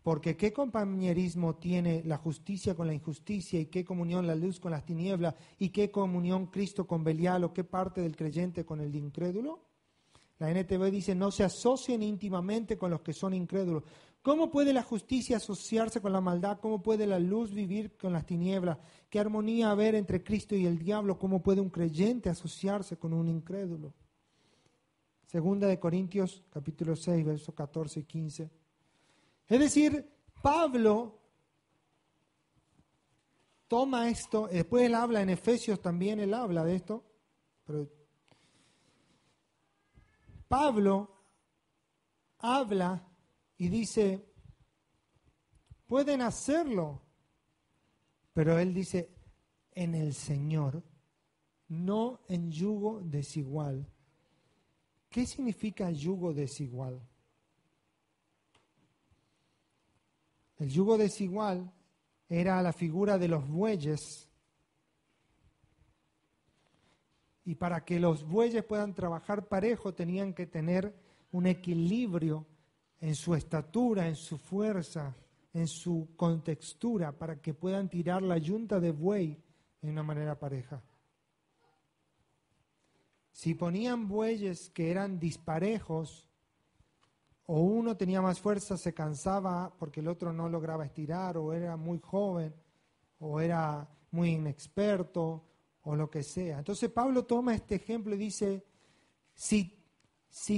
S1: porque ¿qué compañerismo tiene la justicia con la injusticia? ¿Y qué comunión la luz con las tinieblas? ¿Y qué comunión Cristo con Belial? ¿O qué parte del creyente con el incrédulo? La NTV dice, no se asocien íntimamente con los que son incrédulos. ¿Cómo puede la justicia asociarse con la maldad? ¿Cómo puede la luz vivir con las tinieblas? ¿Qué armonía haber entre Cristo y el diablo? ¿Cómo puede un creyente asociarse con un incrédulo? Segunda de Corintios, capítulo 6, versos 14 y 15. Es decir, Pablo toma esto, después él habla en Efesios también, él habla de esto, pero Pablo habla y dice, pueden hacerlo, pero él dice, en el Señor, no en yugo desigual. ¿Qué significa yugo desigual? El yugo desigual era la figura de los bueyes, y para que los bueyes puedan trabajar parejo tenían que tener un equilibrio en su estatura, en su fuerza, en su contextura, para que puedan tirar la yunta de buey de una manera pareja. Si ponían bueyes que eran disparejos, o uno tenía más fuerza, se cansaba porque el otro no lograba estirar, o era muy joven, o era muy inexperto, o lo que sea. Entonces Pablo toma este ejemplo y dice, si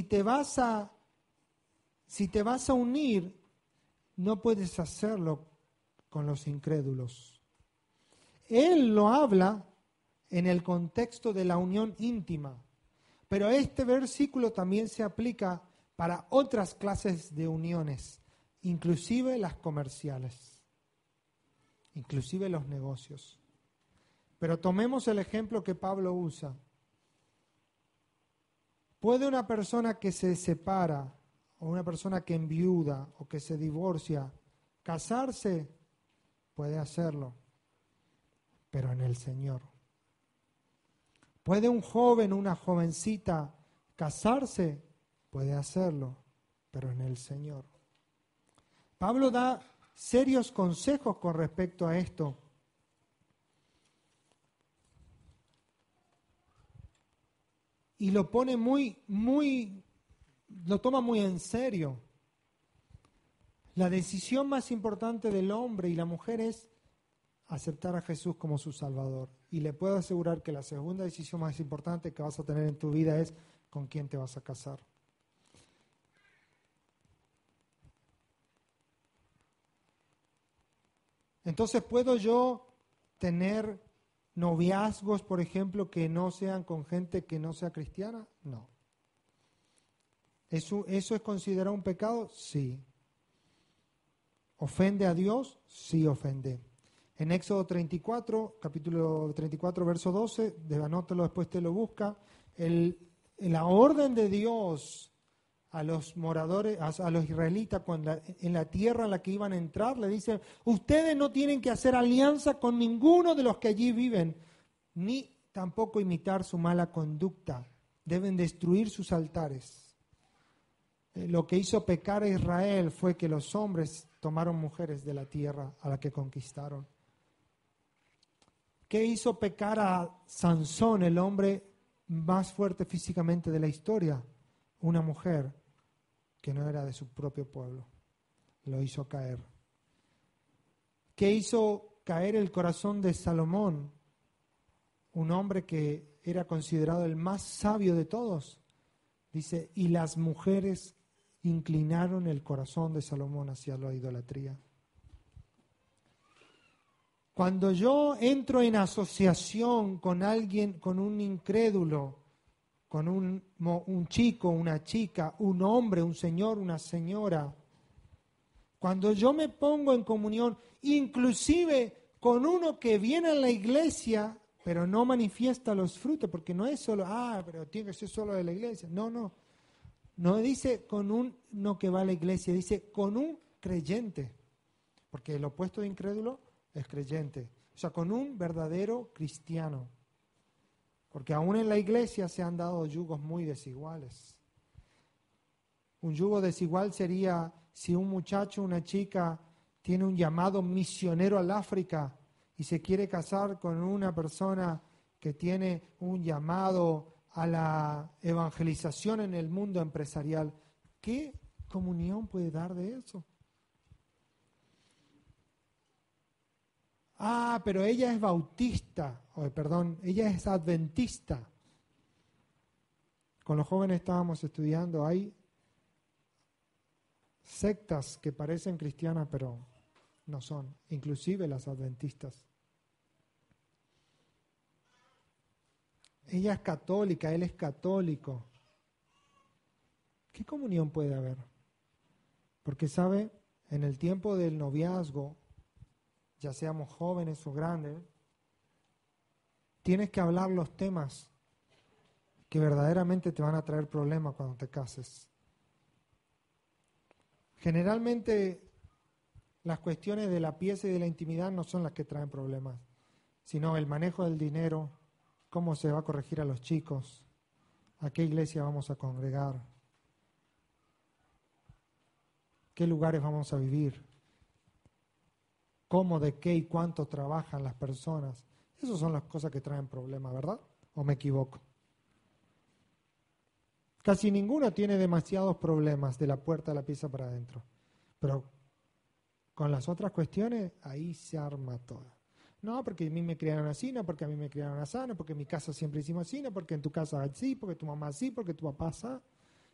S1: te vas a unir, no puedes hacerlo con los incrédulos. Él lo habla en el contexto de la unión íntima, pero este versículo también se aplica para otras clases de uniones, inclusive las comerciales, inclusive los negocios. Pero tomemos el ejemplo que Pablo usa. ¿Puede una persona que se separa, o una persona que enviuda, o que se divorcia, casarse? Puede hacerlo, pero en el Señor. ¿Puede un joven o una jovencita casarse? Puede hacerlo, pero en el Señor. Pablo da serios consejos con respecto a esto. Y lo pone lo toma muy en serio. La decisión más importante del hombre y la mujer es aceptar a Jesús como su Salvador. Y le puedo asegurar que la segunda decisión más importante que vas a tener en tu vida es con quién te vas a casar. Entonces, ¿puedo yo tener noviazgos, por ejemplo, que no sean con gente que no sea cristiana? No. ¿Eso es considerado un pecado? Sí. ¿Ofende a Dios? Sí, ofende. En Éxodo 34, capítulo 34, verso 12, anótalo, después te lo busca, la orden de Dios a los moradores, a los israelitas, en la tierra en la que iban a entrar, le dice: ustedes no tienen que hacer alianza con ninguno de los que allí viven, ni tampoco imitar su mala conducta. Deben destruir sus altares. Lo que hizo pecar a Israel fue que los hombres tomaron mujeres de la tierra a la que conquistaron. ¿Qué hizo pecar a Sansón, el hombre más fuerte físicamente de la historia? Una mujer que no era de su propio pueblo. Lo hizo caer. ¿Qué hizo caer el corazón de Salomón? Un hombre que era considerado el más sabio de todos. Dice, y las mujeres inclinaron el corazón de Salomón hacia la idolatría. Cuando yo entro en asociación con alguien, con un incrédulo, con un chico, una chica, un hombre, un señor, una señora, cuando yo me pongo en comunión, inclusive con uno que viene a la iglesia, pero no manifiesta los frutos, porque no es solo, pero tiene que ser solo de la iglesia. No. No dice con uno que va a la iglesia, dice con un creyente, porque el opuesto de incrédulo es creyente. O sea, con un verdadero cristiano. Porque aún en la iglesia se han dado yugos muy desiguales. Un yugo desigual sería si un muchacho, una chica, tiene un llamado misionero al África y se quiere casar con una persona que tiene un llamado a la evangelización en el mundo empresarial. ¿Qué comunión puede dar de eso? Pero ella es bautista, ella es adventista. Con los jóvenes estábamos estudiando, hay sectas que parecen cristianas pero no son, inclusive las adventistas. Ella es católica, él es católico. ¿Qué comunión puede haber? Porque sabe, en el tiempo del noviazgo, ya seamos jóvenes o grandes, tienes que hablar los temas que verdaderamente te van a traer problemas cuando te cases. Generalmente las cuestiones de la pieza y de la intimidad no son las que traen problemas, sino el manejo del dinero, cómo se va a corregir a los chicos, a qué iglesia vamos a congregar, qué lugares vamos a vivir, cómo, de qué y cuánto trabajan las personas. Esas son las cosas que traen problemas, ¿verdad? ¿O me equivoco? Casi ninguno tiene demasiados problemas de la puerta de la pieza para adentro. Pero con las otras cuestiones, ahí se arma todo. No, porque a mí me criaron así, no, porque a mí me criaron así, no, porque en mi casa siempre hicimos así, no, porque en tu casa así, porque tu mamá así, porque tu papá así.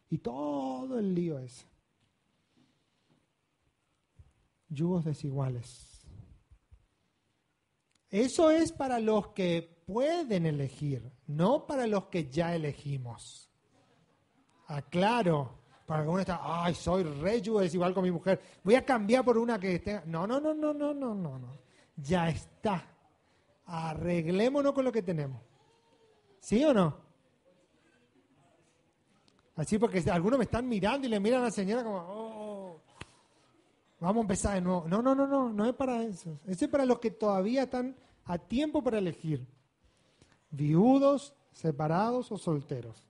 S1: Y todo el lío ese. Yugos desiguales. Eso es para los que pueden elegir, no para los que ya elegimos. Aclaro, para que uno está, soy re yugo desigual con mi mujer, voy a cambiar por una que esté... No. Ya está. Arreglémonos con lo que tenemos. ¿Sí o no? Así porque algunos me están mirando y le miran a la señora como, vamos a empezar de nuevo. No es para eso. Eso es para los que todavía están a tiempo para elegir. Viudos, separados o solteros.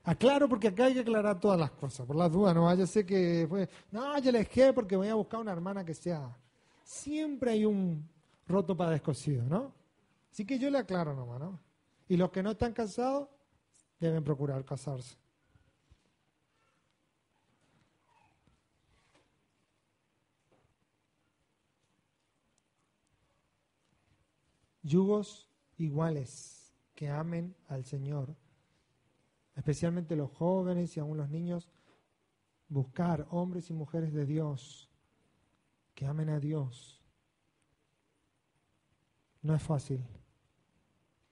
S1: Aclaro porque acá hay que aclarar todas las cosas, por las dudas, no vaya a ser que fue, yo le dejé porque voy a buscar una hermana que sea. Siempre hay un roto para descosido, ¿no? Así que yo le aclaro nomás, ¿no? Y los que no están casados deben procurar casarse. yugos iguales, que amen al Señor. Especialmente los jóvenes y aún los niños, buscar hombres y mujeres de Dios, que amen a Dios. No es fácil.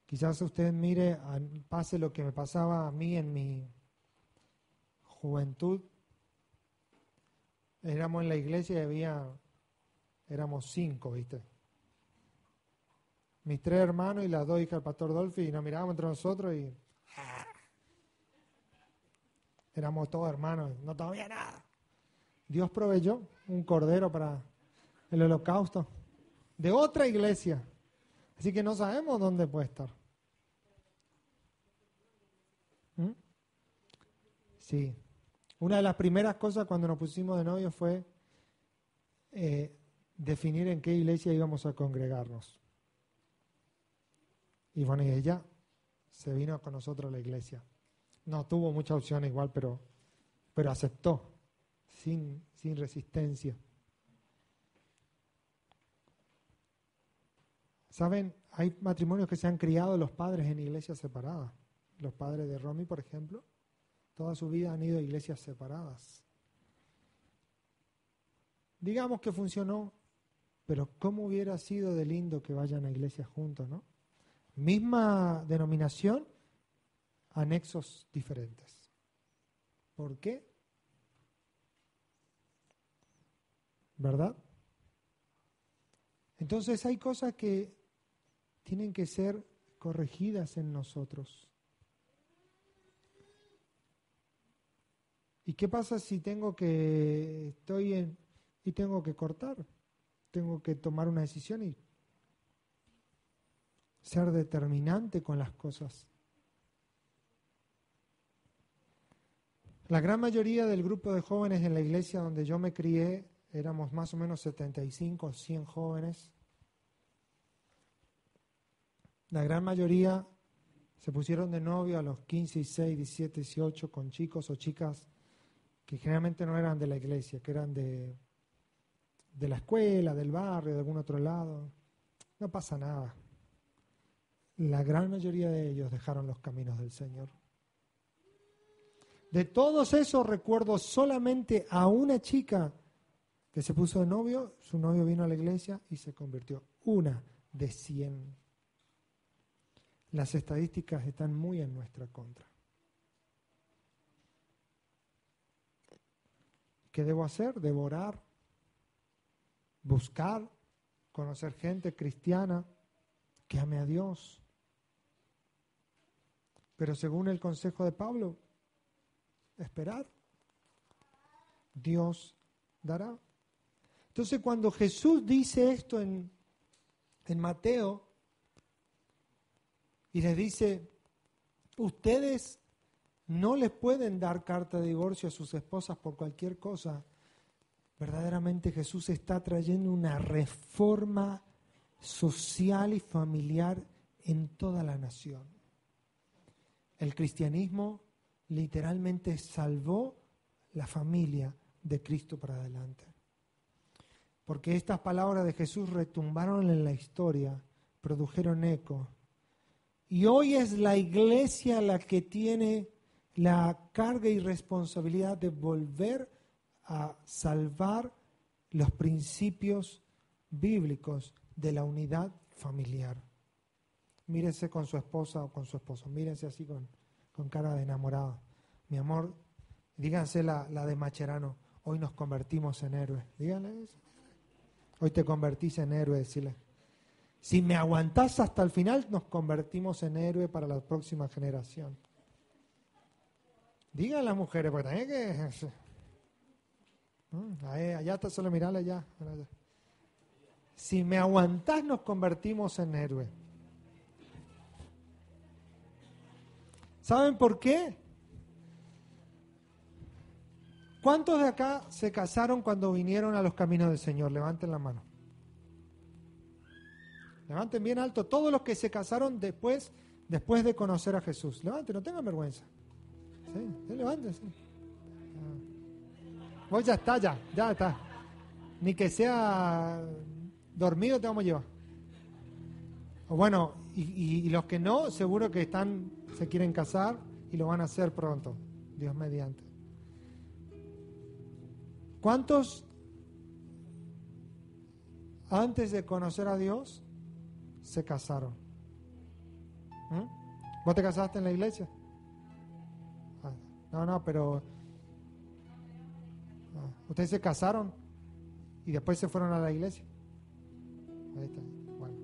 S1: Quizás usted mire, pase lo que me pasaba a mí en mi juventud. Éramos en la iglesia y éramos 5, ¿viste? Mis 3 hermanos y las 2 hijas del pastor Dolphy, y nos mirábamos entre nosotros y éramos todos hermanos, no todavía nada. Dios proveyó un cordero para el holocausto de otra iglesia. Así que no sabemos dónde puede estar. Sí. Una de las primeras cosas cuando nos pusimos de novios fue definir en qué iglesia íbamos a congregarnos. Y bueno, y ella se vino con nosotros a la iglesia. No tuvo mucha opción igual, pero aceptó, sin resistencia. ¿Saben? Hay matrimonios que se han criado los padres en iglesias separadas. Los padres de Romy, por ejemplo, toda su vida han ido a iglesias separadas. Digamos que funcionó, pero ¿cómo hubiera sido de lindo que vayan a iglesias juntos, no? Misma denominación, anexos diferentes. ¿Por qué? ¿Verdad? Entonces hay cosas que tienen que ser corregidas en nosotros. ¿Y qué pasa si tengo que cortar? Tengo que tomar una decisión y ser determinante con las cosas. La gran mayoría del grupo de jóvenes en la iglesia donde yo me crié, éramos más o menos 75 o 100 jóvenes. La gran mayoría se pusieron de novio a los 15, 16, 17, 18 con chicos o chicas que generalmente no eran de la iglesia, que eran de la escuela, del barrio, de algún otro lado. No pasa nada. La gran mayoría de ellos dejaron los caminos del Señor. De todos esos recuerdo solamente a una chica que se puso de novio, su novio vino a la iglesia y se convirtió. Una de 100. Las estadísticas están muy en nuestra contra. ¿Qué debo hacer? Debo orar, buscar, conocer gente cristiana que ame a Dios. Pero según el consejo de Pablo, esperar. Dios dará. Entonces cuando Jesús dice esto en Mateo y les dice, ustedes no les pueden dar carta de divorcio a sus esposas por cualquier cosa, verdaderamente Jesús está trayendo una reforma social y familiar en toda la nación. El cristianismo literalmente salvó la familia de Cristo para adelante. Porque estas palabras de Jesús retumbaron en la historia, produjeron eco. Y hoy es la iglesia la que tiene la carga y responsabilidad de volver a salvar los principios bíblicos de la unidad familiar. Mírese con su esposa o con su esposo, mírense así con cara de enamorado. Mi amor, díganse la de Macherano, hoy nos convertimos en héroes. Díganle eso. Hoy te convertís en héroe, decirle. Si me aguantás hasta el final, nos convertimos en héroe para la próxima generación. Digan las mujeres, porque también que... allá está, solo mirarle allá. Si me aguantás, nos convertimos en héroe. ¿Saben por qué? ¿Cuántos de acá se casaron cuando vinieron a los caminos del Señor? Levanten la mano. Levanten bien alto todos los que se casaron después de conocer a Jesús. Levanten, no tengan vergüenza. Sí, levanten. Sí. Vos ya está. Ni que sea dormido te vamos a llevar. Bueno, y los que no, seguro que se quieren casar y lo van a hacer pronto, Dios mediante. ¿Cuántos antes de conocer a Dios se casaron? ¿Vos te casaste en la iglesia? No, pero ustedes se casaron y después se fueron a la iglesia. Ahí está. Bueno,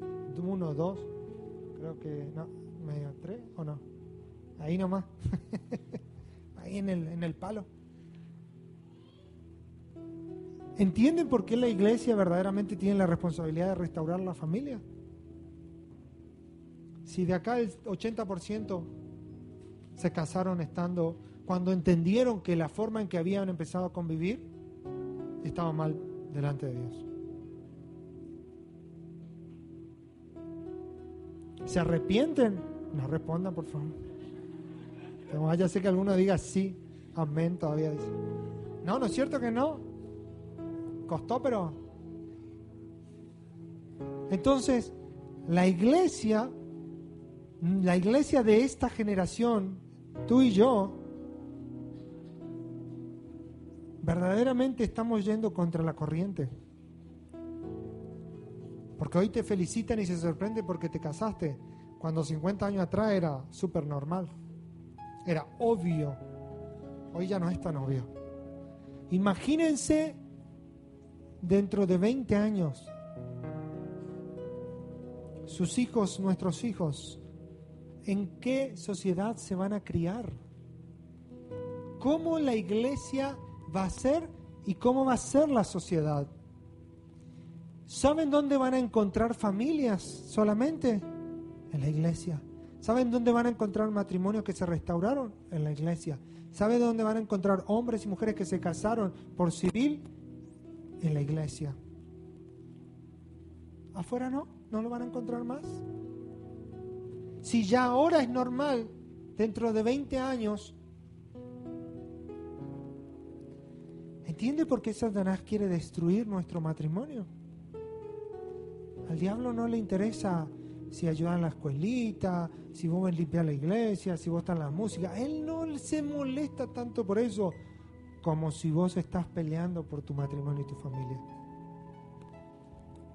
S1: 1, 2, creo que no, medio 3 o no. Ahí nomás. Ahí en el palo. ¿Entienden por qué la iglesia verdaderamente tiene la responsabilidad de restaurar la familia? Si de acá el 80% se casaron cuando entendieron que la forma en que habían empezado a convivir estaba mal delante de Dios. ¿Se arrepienten? No respondan, por favor. Pero vaya a ser que alguno diga sí, amén, todavía dice. No es cierto que no. Costó, pero... Entonces, la iglesia de esta generación, tú y yo, verdaderamente estamos yendo contra la corriente. Porque hoy te felicitan y se sorprende porque te casaste, cuando 50 años atrás era súper normal, era obvio. Hoy ya no es tan obvio. Imagínense dentro de 20 años, sus hijos, nuestros hijos, ¿en qué sociedad se van a criar? ¿Cómo la iglesia va a ser y cómo va a ser la sociedad? ¿Saben dónde van a encontrar familias solamente? En la iglesia. ¿Saben dónde van a encontrar matrimonios que se restauraron? En la iglesia. ¿Saben dónde van a encontrar hombres y mujeres que se casaron por civil? En la iglesia. ¿Afuera no? ¿No lo van a encontrar más? Si ya ahora es normal, dentro de 20 años, ¿entiende por qué Satanás quiere destruir nuestro matrimonio? Al diablo no le interesa si ayudan en la escuelita, si vos ves limpiar la iglesia, si vos estás en la música. Él no se molesta tanto por eso como si vos estás peleando por tu matrimonio y tu familia.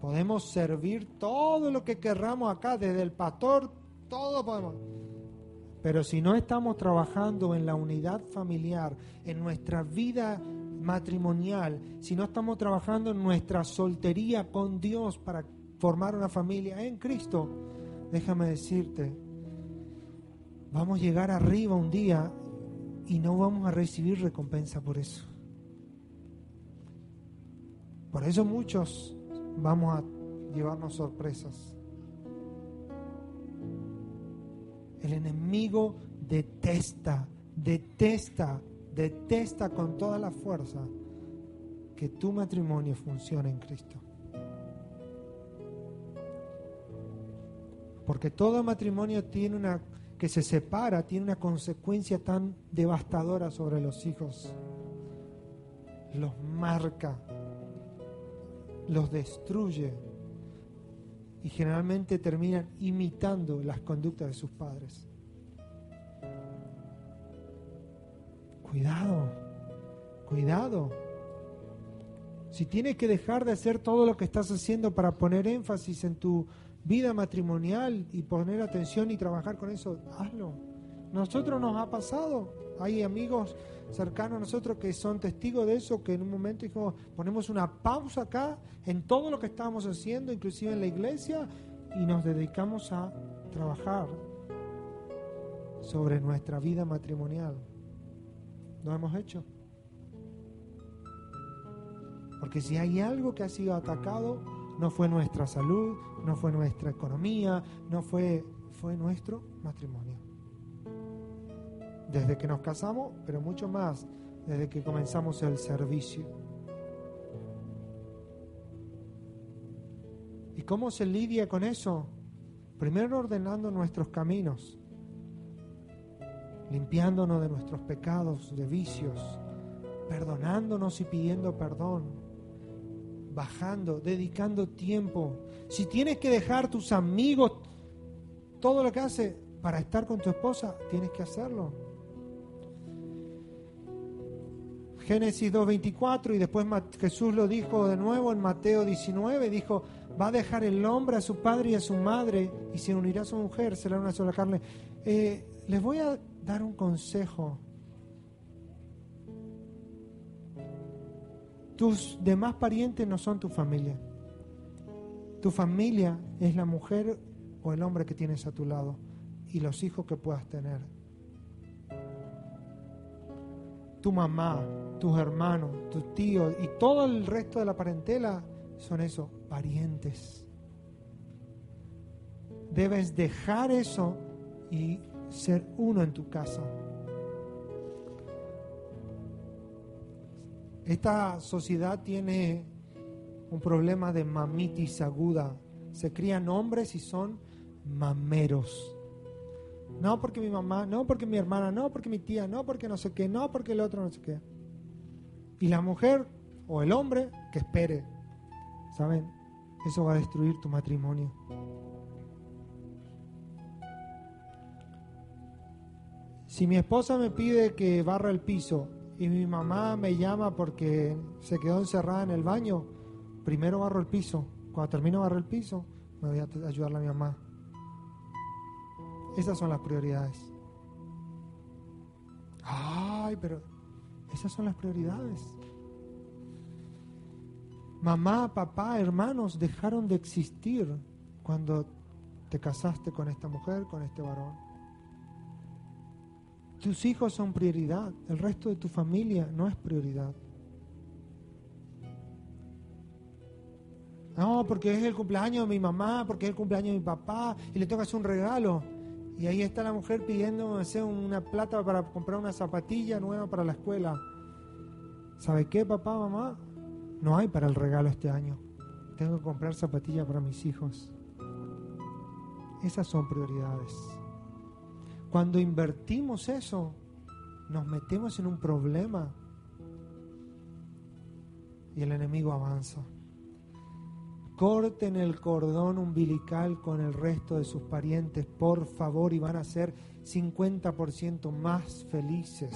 S1: Podemos servir todo lo que querramos acá, desde el pastor, todo podemos. Pero si no estamos trabajando en la unidad familiar, en nuestra vida matrimonial, si no estamos trabajando en nuestra soltería con Dios para formar una familia en Cristo, déjame decirte, vamos a llegar arriba un día y no vamos a recibir recompensa por eso. Por eso muchos vamos a llevarnos sorpresas. El enemigo detesta con toda la fuerza que tu matrimonio funcione en Cristo. Porque todo matrimonio que se separa tiene una consecuencia tan devastadora sobre los hijos. Los marca, los destruye y generalmente terminan imitando las conductas de sus padres. Cuidado. Si tienes que dejar de hacer todo lo que estás haciendo para poner énfasis en tu vida matrimonial y poner atención y trabajar con eso, hazlo. Nosotros nos ha pasado, hay amigos cercanos a nosotros que son testigos de eso, que en un momento dijimos, ponemos una pausa acá en todo lo que estábamos haciendo, inclusive en la iglesia, y nos dedicamos a trabajar sobre nuestra vida matrimonial. ¿Lo hemos hecho? Porque si hay algo que ha sido atacado, no fue nuestra salud, no fue nuestra economía, fue nuestro matrimonio. Desde que nos casamos, pero mucho más desde que comenzamos el servicio. ¿Y cómo se lidia con eso? Primero ordenando nuestros caminos, limpiándonos de nuestros pecados, de vicios, perdonándonos y pidiendo perdón, bajando, dedicando tiempo. Si tienes que dejar tus amigos todo lo que hace para estar con tu esposa, tienes que hacerlo. Génesis 2:24, y después Jesús lo dijo de nuevo en Mateo 19, dijo, va a dejar el hombre a su padre y a su madre y se unirá a su mujer, será una sola carne. Les voy a dar un consejo. Tus demás parientes no son tu familia. Tu familia es la mujer o el hombre que tienes a tu lado y los hijos que puedas tener. Tu mamá, tus hermanos, tus tíos y todo el resto de la parentela son eso, parientes. Debes dejar eso y ser uno en tu casa. Esta sociedad tiene un problema de mamitis aguda. Se crían hombres y son mameros. No porque mi mamá, no porque mi hermana, no porque mi tía, no porque no sé qué, no porque el otro no sé qué. Y la mujer o el hombre que espere. ¿Saben? Eso va a destruir tu matrimonio. Si mi esposa me pide que barra el piso y mi mamá me llama porque se quedó encerrada en el baño, primero barro el piso. Cuando termino de barrer el piso, me voy a ayudarle a mi mamá. Esas son las prioridades. Ay, pero esas son las prioridades. Mamá, papá, hermanos dejaron de existir cuando te casaste con esta mujer, con este varón. Tus hijos son prioridad, el resto de tu familia no es prioridad. No, porque es el cumpleaños de mi mamá, porque es el cumpleaños de mi papá y le tengo que hacer un regalo. Y ahí está la mujer pidiendo una plata para comprar una zapatilla nueva para la escuela. ¿Sabe qué, papá, mamá? No hay para el regalo este año. Tengo que comprar zapatillas para mis hijos. Esas son prioridades. Cuando invertimos eso, nos metemos en un problema y el enemigo avanza. Corten el cordón umbilical con el resto de sus parientes, por favor, y van a ser 50% más felices.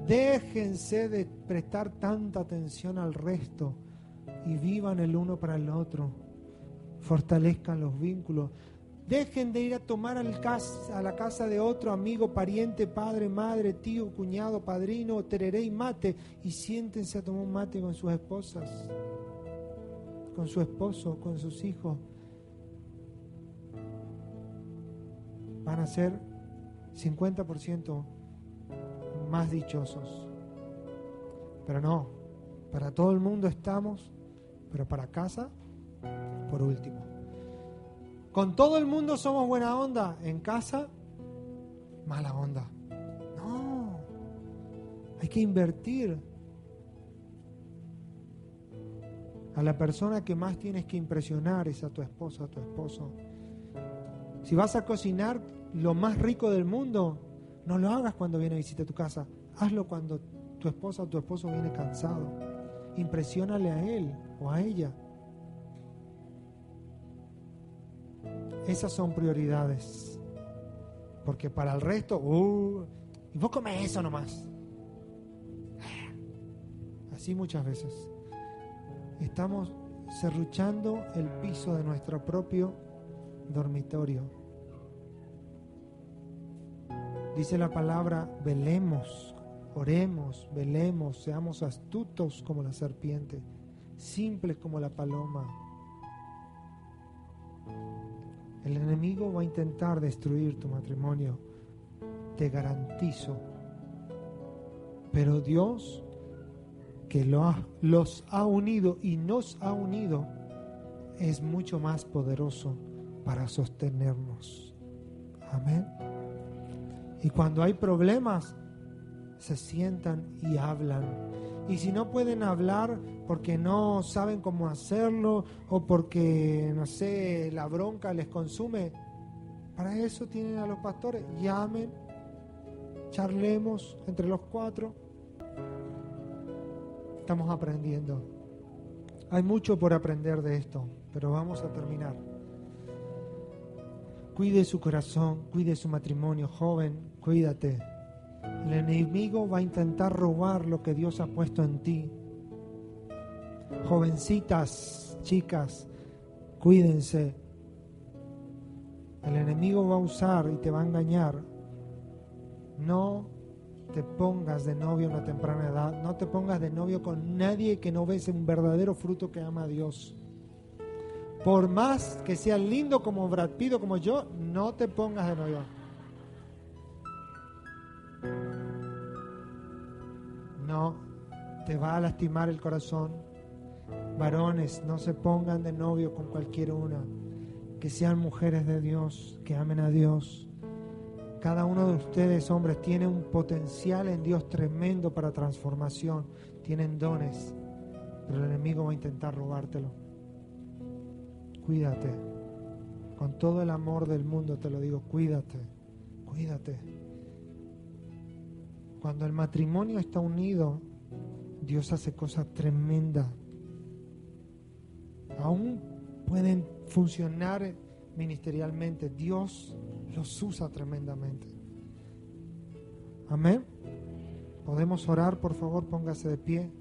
S1: Déjense de prestar tanta atención al resto y vivan el uno para el otro. Fortalezcan los vínculos. Dejen de ir a tomar a la casa de otro amigo, pariente, padre, madre, tío, cuñado, padrino, tereré y mate, y siéntense a tomar un mate con sus esposas, con su esposo, con sus hijos. Van a ser 50% más dichosos. Pero no, para todo el mundo estamos, pero para casa, por último. Con todo el mundo somos buena onda, en casa, mala onda. No, hay que invertir. A la persona que más tienes que impresionar es a tu esposa, a tu esposo. Si vas a cocinar lo más rico del mundo, no lo hagas cuando viene a visitar tu casa. Hazlo cuando tu esposa o tu esposo viene cansado. Impresiónale a él o a ella. Esas son prioridades. Porque para el resto, y vos comés eso nomás. Así muchas veces. Estamos serruchando el piso de nuestro propio dormitorio. Dice la palabra, velemos, oremos, velemos, seamos astutos como la serpiente, simples como la paloma. El enemigo va a intentar destruir tu matrimonio, te garantizo. Pero Dios, que los ha unido y nos ha unido, es mucho más poderoso para sostenernos. Amén. Y cuando hay problemas, se sientan y hablan. Y si no pueden hablar porque no saben cómo hacerlo o porque, no sé, la bronca les consume, para eso tienen a los pastores. Llamen, charlemos entre los cuatro. Estamos aprendiendo. Hay mucho por aprender de esto, pero vamos a terminar. Cuide su corazón, cuide su matrimonio. Joven, cuídate. El enemigo va a intentar robar lo que Dios ha puesto en ti. Jovencitas, chicas, cuídense. El enemigo va a usar y te va a engañar. No te pongas de novio a una temprana edad. No te pongas de novio con nadie que no ves un verdadero fruto que ama a Dios. Por más que sea lindo como Brad Pitt o como yo, no te pongas de novio. No, te va a lastimar el corazón. Varones, no se pongan de novio con cualquier una. Que sean mujeres de Dios, que amen a Dios. Cada uno de ustedes, hombres, tiene un potencial en Dios tremendo para transformación. Tienen dones, pero el enemigo va a intentar robártelo. Cuídate. Con todo el amor del mundo te lo digo, cuídate, cuídate. Cuando el matrimonio está unido, Dios hace cosas tremendas. Aún pueden funcionar ministerialmente. Dios los usa tremendamente. Amén. ¿Podemos orar? Por favor, póngase de pie.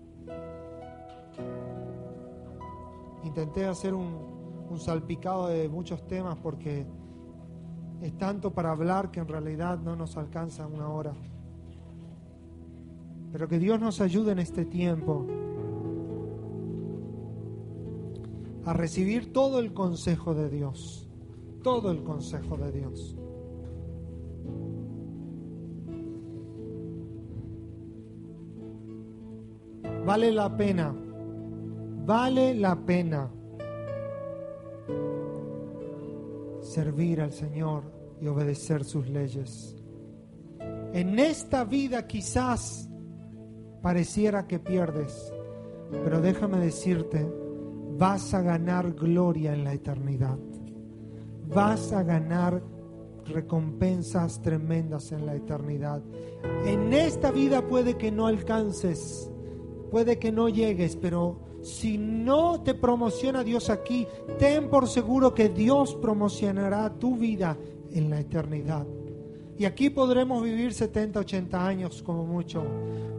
S1: Intenté hacer un salpicado de muchos temas porque es tanto para hablar que en realidad no nos alcanza una hora. Pero que Dios nos ayude en este tiempo a recibir todo el consejo de Dios, todo el consejo de Dios. Vale la pena servir al Señor y obedecer sus leyes. En esta vida quizás pareciera que pierdes, pero déjame decirte, vas a ganar gloria en la eternidad. Vas a ganar recompensas tremendas en la eternidad. En esta vida puede que no alcances, puede que no llegues, pero si no te promociona Dios aquí, ten por seguro que Dios promocionará tu vida en la eternidad. Y aquí podremos vivir 70, 80 años como mucho,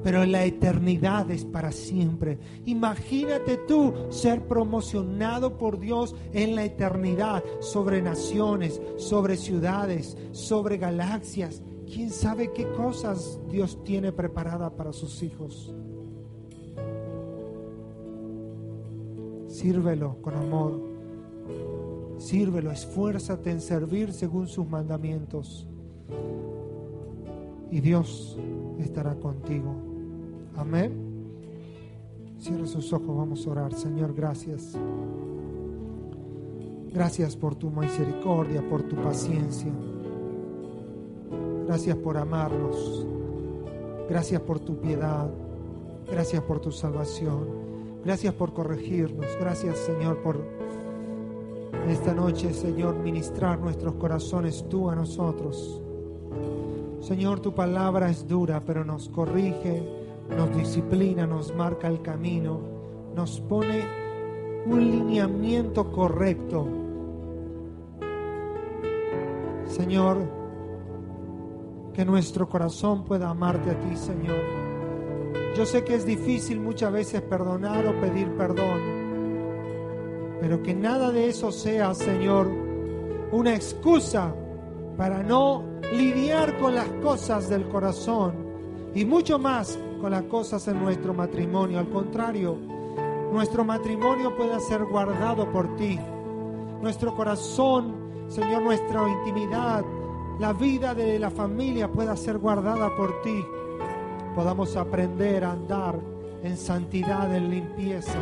S1: pero la eternidad es para siempre. Imagínate tú ser promocionado por Dios en la eternidad, sobre naciones, sobre ciudades, sobre galaxias. ¿Quién sabe qué cosas Dios tiene preparada para sus hijos? Sírvelo con amor. Sírvelo, esfuérzate en servir según sus mandamientos. Y Dios estará contigo. Amén. Cierre sus ojos, vamos a orar. Señor, gracias. Gracias por tu misericordia, por tu paciencia. Gracias por amarnos. Gracias por tu piedad. Gracias por tu salvación. Gracias por corregirnos. Gracias, Señor, por esta noche, Señor, ministrar nuestros corazones tú a nosotros. Señor, tu palabra es dura, pero nos corrige, nos disciplina, nos marca el camino, nos pone un lineamiento correcto. Señor, que nuestro corazón pueda amarte a ti, Señor. Yo sé que es difícil muchas veces perdonar o pedir perdón, pero que nada de eso sea, Señor, una excusa para no lidiar con las cosas del corazón y mucho más con las cosas en nuestro matrimonio. Al contrario, nuestro matrimonio pueda ser guardado por ti. Nuestro corazón, Señor, nuestra intimidad, la vida de la familia pueda ser guardada por ti. Podamos aprender a andar en santidad, en limpieza.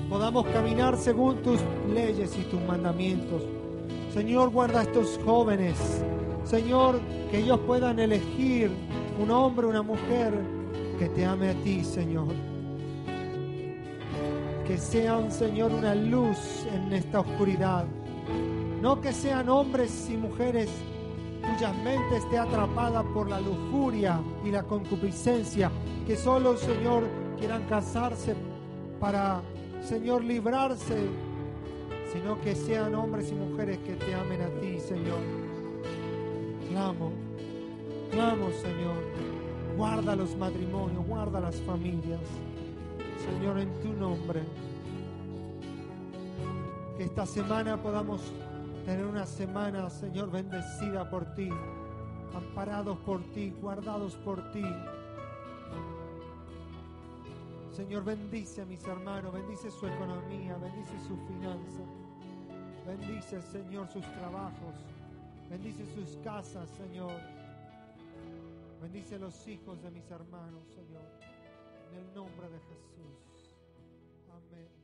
S1: Podamos caminar según tus leyes y tus mandamientos. Señor, guarda a estos jóvenes. Señor, que ellos puedan elegir un hombre, una mujer que te ame a ti, Señor. Que sean, Señor, una luz en esta oscuridad. No que sean hombres y mujeres cuya mente esté atrapada por la lujuria y la concupiscencia. Que solo, Señor, quieran casarse para, Señor, librarse, sino que sean hombres y mujeres que te amen a ti, Señor. Clamo, Señor, guarda los matrimonios, guarda las familias, Señor, en tu nombre. Que esta semana podamos tener una semana, Señor, bendecida por ti, amparados por ti, guardados por ti. Señor, bendice a mis hermanos, bendice su economía, bendice su finanza, bendice, Señor, sus trabajos, bendice sus casas, Señor, bendice a los hijos de mis hermanos, Señor, en el nombre de Jesús. Amén.